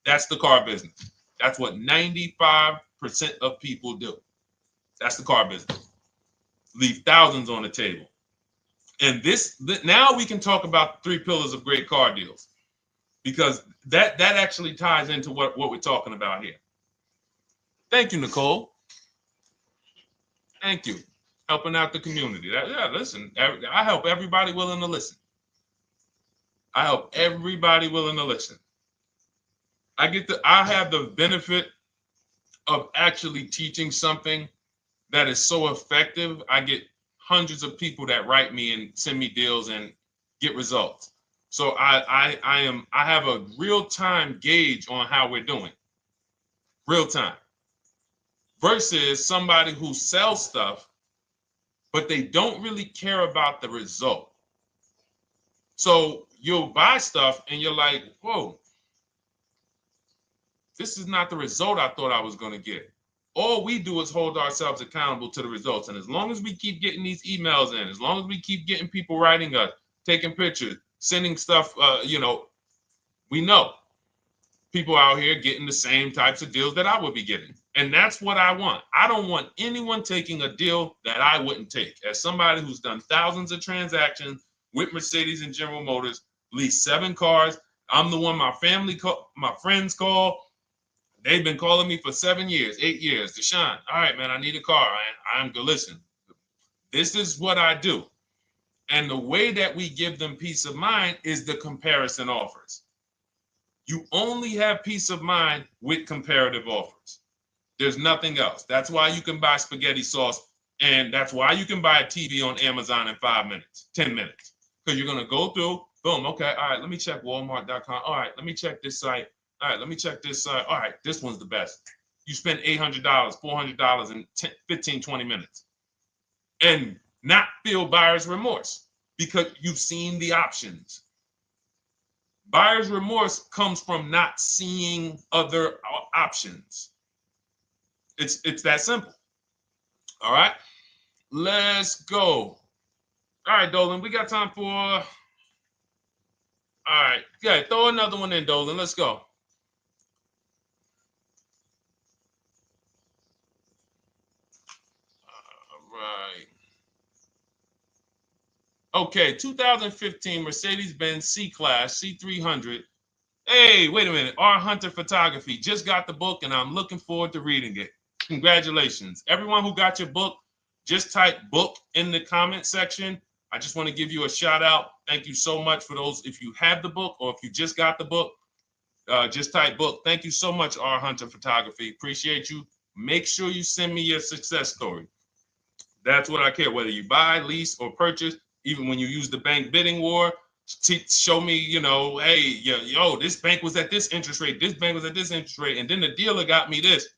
That's the car business. That's what 95% of people do. That's the car business. Leave thousands on the table. And now we can talk about the 3 pillars of great car deals, because that actually ties into what we're talking about here. Thank you, Nicole. Thank you. Helping out the community. Listen, I help everybody willing to listen. I help everybody willing to listen. I have the benefit of actually teaching something that is so effective. I get hundreds of people that write me and send me deals and get results. So I have a real-time gauge on how we're doing. Real time. Versus somebody who sells stuff, but they don't really care about the result. So you'll buy stuff and you're like, whoa, this is not the result I thought I was going to get. All we do is hold ourselves accountable to the results. And as long as we keep getting these emails in, as long as we keep getting people writing us, taking pictures, sending stuff, we know people out here getting the same types of deals that I would be getting. And that's what I want. I don't want anyone taking a deal that I wouldn't take. As somebody who's done thousands of transactions with Mercedes and General Motors, leased 7 cars, I'm the one my my friends call. They've been calling me for 7 years, 8 years. Deshone, all right, man, I need a car. I'm good. Listen, this is what I do. And the way that we give them peace of mind is the comparison offers. You only have peace of mind with comparative offers. There's nothing else. That's why you can buy spaghetti sauce, and that's why you can buy a TV on Amazon in 5 minutes, 10 minutes. Because you're going to go through, boom, okay, all right, let me check Walmart.com. All right, let me check this site. All right, let me check this site. All right, this one's the best. You spend $800, $400 in 15, 20 minutes. And not feel buyer's remorse because you've seen the options. Buyer's remorse comes from not seeing other options. It's that simple. All right, let's go. All right, Dolan, we got time for. All right, yeah, throw another one in, Dolan. Let's go. All right. Okay, 2015 Mercedes-Benz C-Class C300. Hey, wait a minute. R. Hunter Photography just got the book, and I'm looking forward to reading it. Congratulations. Everyone who got your book, just type book in the comment section. I just want to give you a shout out. Thank you so much for those. If you have the book or if you just got the book, just type book. Thank you so much, R. Hunter Photography. Appreciate you. Make sure you send me your success story. That's what I care, whether you buy, lease, or purchase. Even when you use the bank bidding war, show me, hey, yo, this bank was at this interest rate, this bank was at this interest rate, and then the dealer got me this.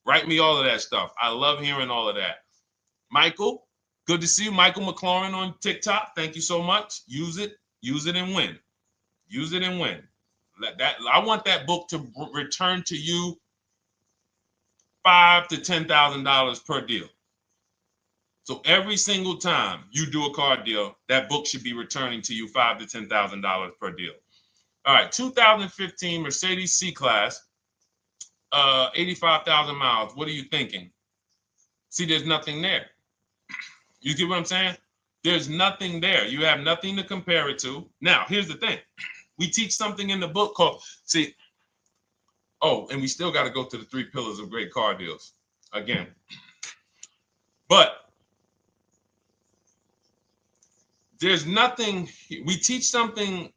Write me all of that stuff. I love hearing all of that. Michael, good to see you. Michael McLaurin on TikTok. Thank you so much. Use it and win. Use it and win. I want that book to return to you $5,000 to $10,000 per deal. So every single time you do a car deal, that book should be returning to you $5,000 to $10,000 per deal. All right, 2015 Mercedes C-Class, 85,000 miles. What are you thinking? See, there's nothing there. You get what I'm saying? There's nothing there. You have nothing to compare it to. Now, here's the thing. We teach something in the book called, and we still got to go to the 3 pillars of great car deals again. But there's nothing, we teach something,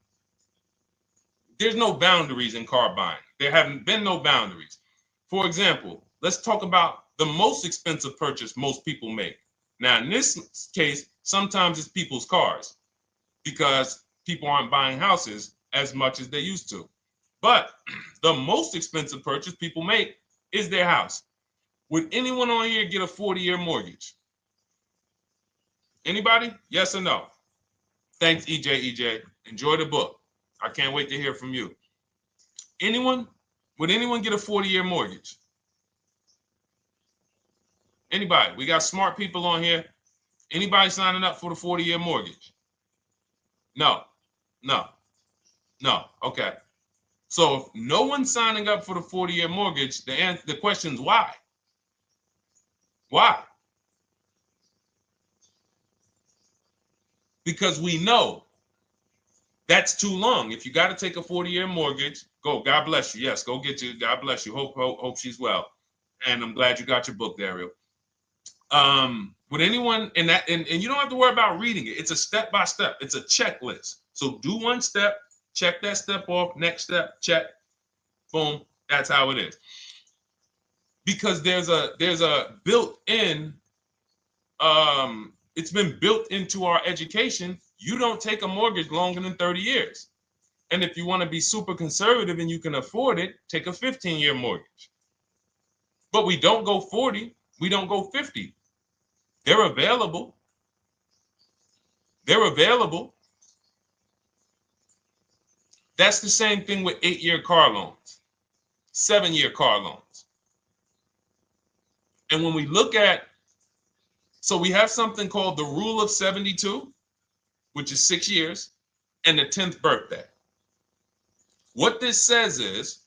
there's no boundaries in car buying. There haven't been no boundaries. For example, let's talk about the most expensive purchase most people make. Now, in this case, sometimes it's people's cars because people aren't buying houses as much as they used to. But the most expensive purchase people make is their house. Would anyone on here get a 40-year mortgage? Anybody? Yes or no? Thanks, EJ. Enjoy the book. I can't wait to hear from you. Anyone? Would anyone get a 40-year mortgage? Anybody? We got smart people on here. Anybody signing up for the 40-year mortgage? No. Okay. So if no one's signing up for the 40-year mortgage, the question is why? Why? Because we know that's too long. If you got to take a 40-year mortgage, go. God bless you. Yes, go get you. God bless you. Hope she's well. And I'm glad you got your book, Daryl. Would anyone and you don't have to worry about reading it. It's a step by step. It's a checklist. So do one step, check that step off. Next step, check. Boom. That's how it is. Because there's a built-in. It's been built into our education. You don't take a mortgage longer than 30 years. And if you want to be super conservative and you can afford it, take a 15-year mortgage. But we don't go 40. We don't go 50. They're available. That's the same thing with 8-year car loans, 7-year car loans. And when we look at, so we have something called the rule of 72, which is 6 years. and the 10th birthday. What this says is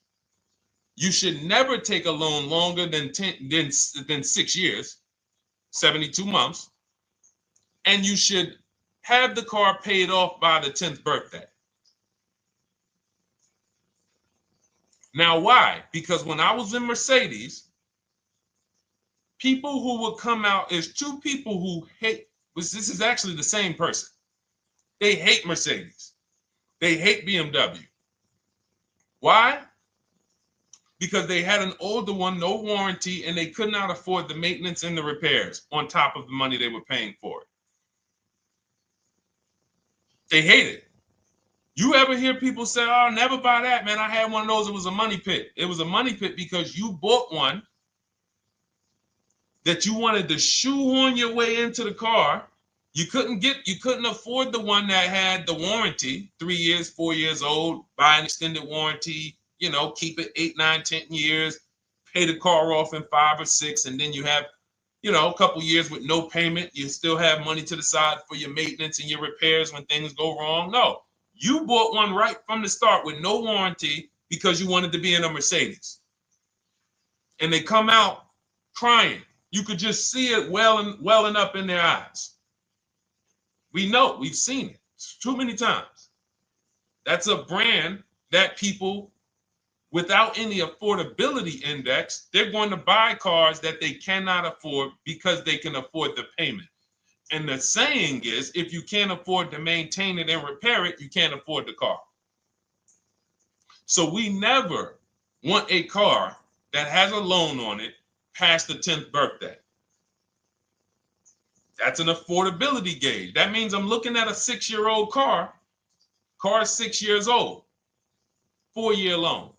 you should never take a loan longer than 6 years, 72 months, and you should have the car paid off by the 10th birthday. Now, why? Because when I was in Mercedes, people who would come out, is two people who hate, this is actually the same person. They hate Mercedes. They hate BMW. Why? Because they had an older one, no warranty, and they could not afford the maintenance and the repairs on top of the money they were paying for it. They hate it. You ever hear people say, oh, never buy that, man. I had one of those. It was a money pit. It was a money pit because you bought one that you wanted to shoehorn your way into the car. You couldn't afford the one that had the warranty, 3 years, 4 years old, buy an extended warranty, keep it 8, 9, 10 years, pay the car off in 5 or 6, and then you have, a couple years with no payment. You still have money to the side for your maintenance and your repairs when things go wrong. No, you bought one right from the start with no warranty because you wanted to be in a Mercedes. And they come out crying. You could just see it welling up in their eyes. We know, we've seen it too many times. That's a brand that people without any affordability index, they're going to buy cars that they cannot afford because they can afford the payment. And the saying is, if you can't afford to maintain it and repair it, you can't afford the car. So we never want a car that has a loan on it past the 10th birthday. That's an affordability gauge. That means I'm looking at a 6-year-old car. Car is 6 years old, 4-year loan.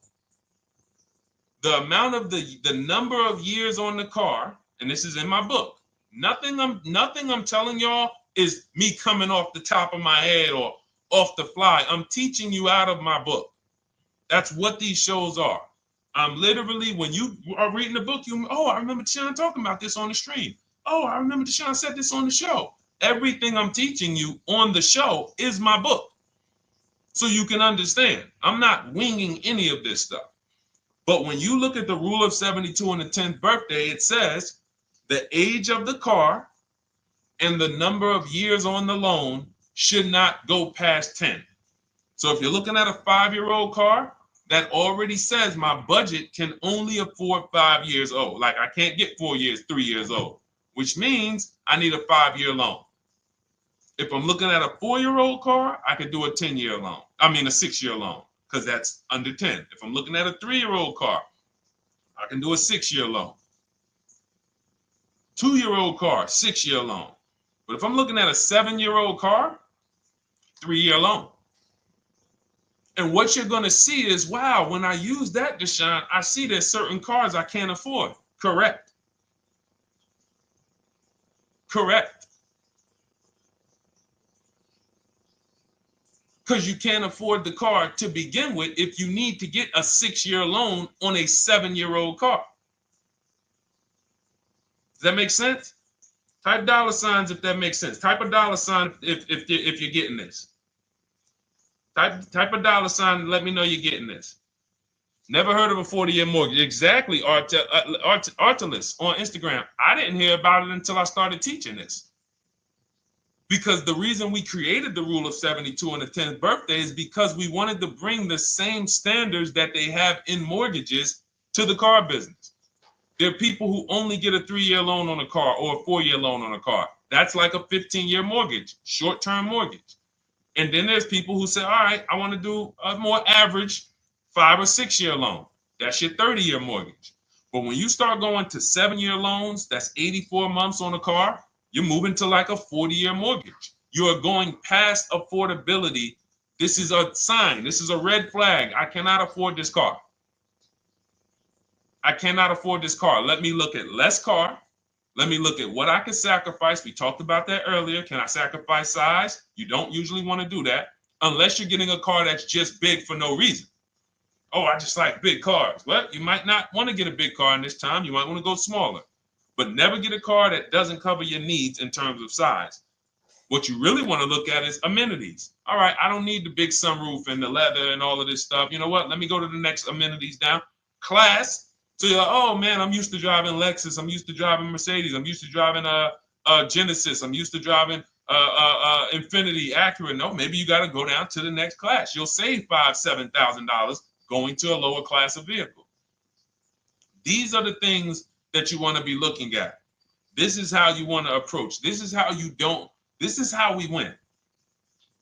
The amount of the number of years on the car, and this is in my book. Nothing I'm telling y'all is me coming off the top of my head or off the fly. I'm teaching you out of my book. That's what these shows are. I'm literally, when you are reading the book, I remember Deshone talking about this on the stream. Oh, I remember Deshone said this on the show. Everything I'm teaching you on the show is my book. So you can understand. I'm not winging any of this stuff. But when you look at the rule of 72 on the 10th birthday, it says the age of the car and the number of years on the loan should not go past 10. So if you're looking at a 5-year-old car, that already says my budget can only afford 5 years old. Like I can't get 4 years, 3 years old, which means I need a 5-year loan. If I'm looking at a 4-year-old car, I could do a 10-year loan. I mean a 6-year loan, because that's under 10. If I'm looking at a 3-year-old car, I can do a 6-year loan. 2-year-old car, 6-year loan. But if I'm looking at a 7-year-old car, 3-year loan. And what you're going to see is, wow, when I use that, Deshone, I see there's certain cars I can't afford. Correct. Correct. Because you can't afford the car to begin with if you need to get a 6-year loan on a 7-year-old car. Does that make sense? Type dollar signs if that makes sense. Type a dollar sign if you're getting this. Type a dollar sign and let me know you're getting this. Never heard of a 40-year mortgage. Exactly, Artelis on Instagram. I didn't hear about it until I started teaching this. Because the reason we created the rule of 72 on the 10th birthday is because we wanted to bring the same standards that they have in mortgages to the car business. There are people who only get a 3-year loan on a car or a 4-year loan on a car. That's like a 15-year mortgage, short-term mortgage. And then there's people who say, all right, I want to do a more average 5 or 6-year loan. That's your 30-year mortgage. But when you start going to 7-year loans, that's 84 months on a car, you're moving to like a 40-year mortgage. You are going past affordability. This is a sign. This is a red flag. I cannot afford this car. I cannot afford this car. Let me look at less car. Let me look at what I can sacrifice. We talked about that earlier. Can I sacrifice size? You don't usually want to do that unless you're getting a car that's just big for no reason. Oh, I just like big cars. Well, you might not want to get a big car in this time. You might want to go smaller. But never get a car that doesn't cover your needs in terms of size. What you really want to look at is amenities. All right, I don't need the big sunroof and the leather and all of this stuff. You know what? Let me go to the next amenities down. Class. So you're like, oh man, I'm used to driving Lexus. I'm used to driving Mercedes. I'm used to driving Genesis. I'm used to driving Infinity, Acura. No, maybe you got to go down to the next class. You'll save $5,000-$7,000 going to a lower class of vehicle. These are the things that you want to be looking at. This is how you want to approach. This is how you don't. This is how we win.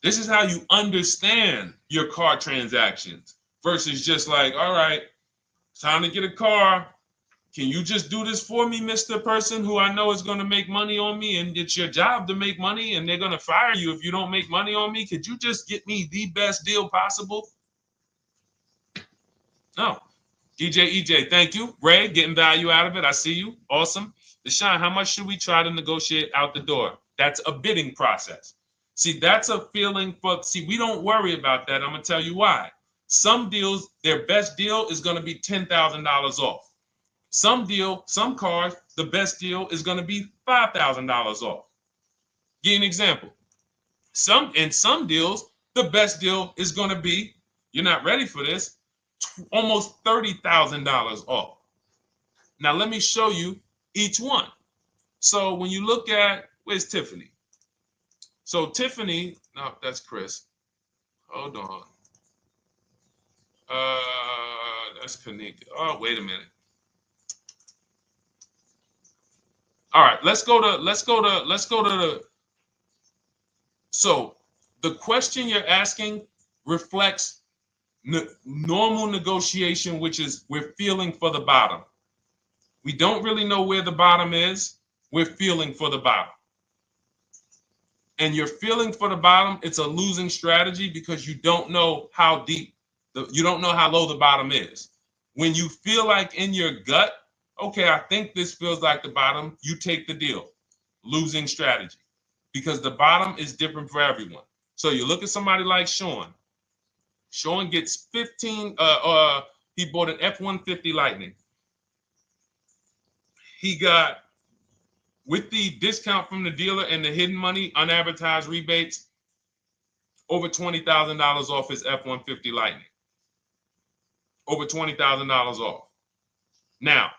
This is how you understand your car transactions versus just like, all right, time to get a car. Can you just do this for me, Mr. Person who I know is going to make money on me, and it's your job to make money and they're going to fire you if you don't make money on me? Could you just get me the best deal possible? No. EJ, thank you. Ray, getting value out of it. I see you. Awesome. Deshone, how much should we try to negotiate out the door? That's a bidding process. See, that's a feeling for, see, we don't worry about that. I'm going to tell you why. Some deals, their best deal is going to be $10,000 off. Some cars, the best deal is going to be $5,000 off. Give you an example. In some deals, the best deal is going to be, you're not ready for this, almost $30,000 off. Now, let me show you each one. So when you look at, where's Tiffany? So Tiffany, no, that's Chris. Hold on. That's Kanika. Oh, wait a minute. All right, let's go to the. So the question you're asking reflects normal negotiation, which is we're feeling for the bottom. We don't really know where the bottom is. We're feeling for the bottom. And you're feeling for the bottom, it's a losing strategy because you don't know how deep, you don't know how low the bottom is. When you feel like in your gut, okay, I think this feels like the bottom, you take the deal. Losing strategy. Because the bottom is different for everyone. So you look at somebody like Sean. Sean gets 15, he bought an F-150 Lightning. He got, with the discount from the dealer and the hidden money, unadvertised rebates, over $20,000 off his F-150 Lightning. Over $20,000 off. Now,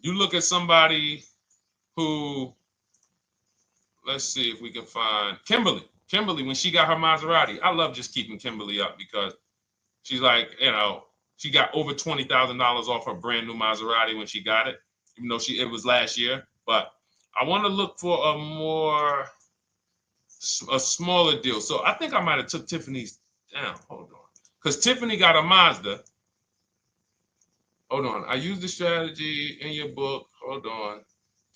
you look at somebody who, let's see if we can find Kimberly. Kimberly, when she got her Maserati, I love just keeping Kimberly up because she's like, you know, she got over $20,000 off her brand new Maserati when she got it, even though it was last year. But I want to look for a smaller deal. So I think I might have took Tiffany's down. Hold on. Because Tiffany got a Mazda. Hold on. I used the strategy in your book. Hold on.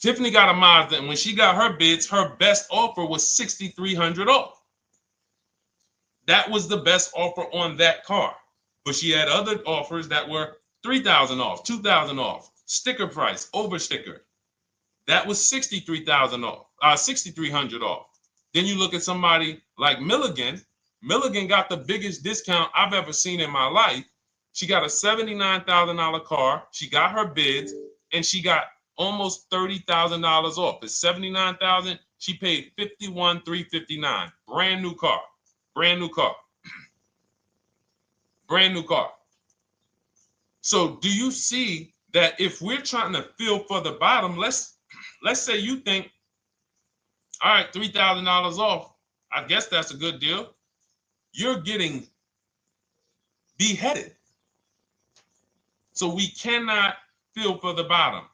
Tiffany got a Mazda, and when she got her bids, her best offer was $6,300 off. That was the best offer on that car. But she had other offers that were $3,000 off, $2,000 off, sticker price, over sticker. That was $63,000 off, $6,300 off. Then you look at somebody like Milligan. Milligan got the biggest discount I've ever seen in my life. She got a $79,000 car. She got her bids, and she got almost $30,000 off. It's $79,000. She paid $51,359. Brand new car. Brand new car. Brand new car. So do you see that if we're trying to feel for the bottom, let's say you think, all right, $3,000 off. I guess that's a good deal. You're getting beheaded. So we cannot feel for the bottom.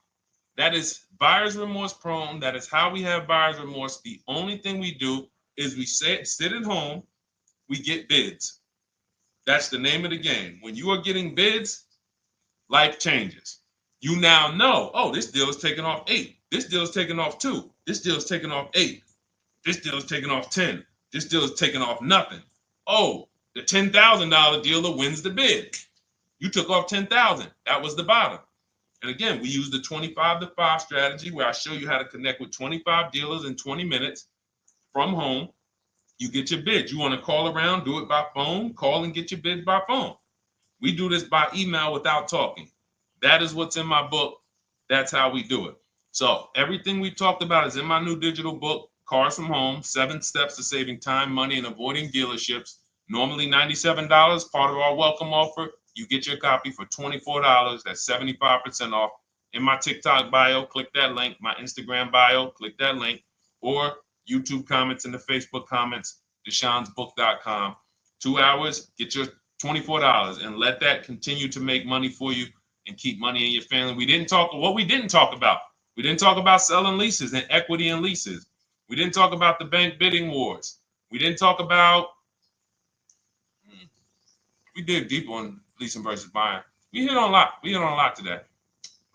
That is buyer's remorse prone. That is how we have buyer's remorse. The only thing we do is we sit at home, we get bids. That's the name of the game. When you are getting bids, life changes. You now know, oh, this deal is taking off 8. This deal is taking off 2. This deal is taking off 8. This deal is taking off 10. This deal is taking off nothing. Oh, the $10,000 dealer wins the bid. You took off $10,000. That was the bottom. And again, we use the 25-to-5 strategy where I show you how to connect with 25 dealers in 20 minutes from home. You get your bid. You want to call around, do it by phone, call and get your bid by phone. We do this by email without talking. That is what's in my book. That's how we do it. So everything we talked about is in my new digital book Cars from Home, 7 Steps to Saving Time, Money, and Avoiding Dealerships. Normally $97, part of our welcome offer. You get your copy for $24. That's 75% off. In my TikTok bio, click that link. My Instagram bio, click that link. Or YouTube comments in the Facebook comments, deshonsbook.com. 2 hours, get your $24, and let that continue to make money for you and keep money in your family. We didn't talk about. We didn't talk about selling leases and equity in leases. We didn't talk about the bank bidding wars. We didn't talk about, we dig deep on leasing versus buying. We hit on a lot. We hit on a lot today.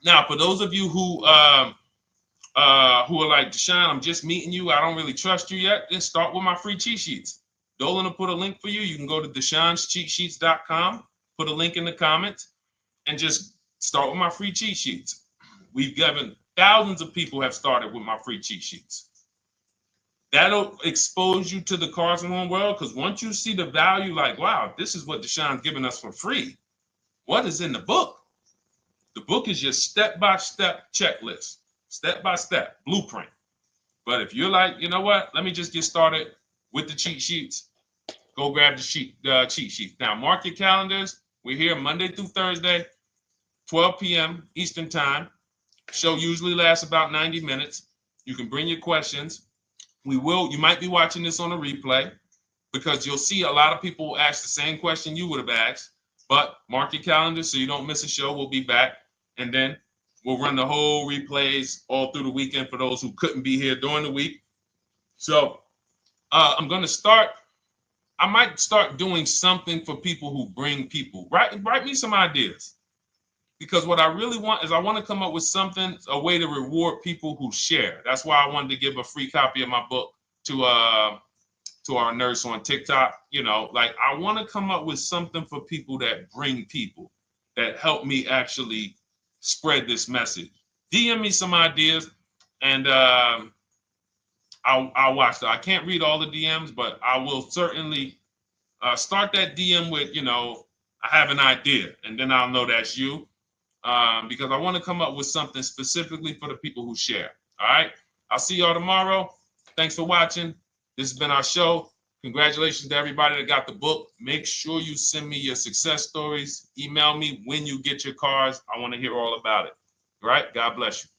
Now, for those of you who are like, Deshone, I'm just meeting you, I don't really trust you yet, then start with my free cheat sheets. Dolan will put a link for you. You can go to DeshonesCheatSheets.com, put a link in the comments, and just start with my free cheat sheets. We've given thousands of people have started with my free cheat sheets. That'll expose you to the Cars from Home world, because once you see the value, like, wow, this is what Deshone's giving us for free. What is in the book? The book is your step-by-step checklist, step-by-step blueprint. But if you're like, you know what, let me just get started with the cheat sheets, go grab the cheat sheets. Now, mark your calendars. We're here Monday through Thursday, 12 p.m. Eastern Time. Show usually lasts about 90 minutes. You can bring your questions. You might be watching this on a replay, because you'll see a lot of people ask the same question you would have asked. But mark your calendar so you don't miss a show. We'll be back, and then we'll run the whole replays all through the weekend for those who couldn't be here during the week. So I'm going to start. I might start doing something for people who bring people. Write me some ideas, because what I really want is I want to come up with something, a way to reward people who share. That's why I wanted to give a free copy of my book to our nurse on TikTok. You know, like, I want to come up with something for people that bring people, that help me actually spread this message. DM me some ideas, and I'll watch that. I can't read all the DMs, but I will certainly start that DM with, I have an idea, and then I'll know that's you, because I want to come up with something specifically for the people who share. All right. I'll see y'all tomorrow. Thanks for watching. This has been our show. Congratulations to everybody that got the book. Make sure you send me your success stories. Email me when you get your cars. I want to hear all about it. All right. God bless you.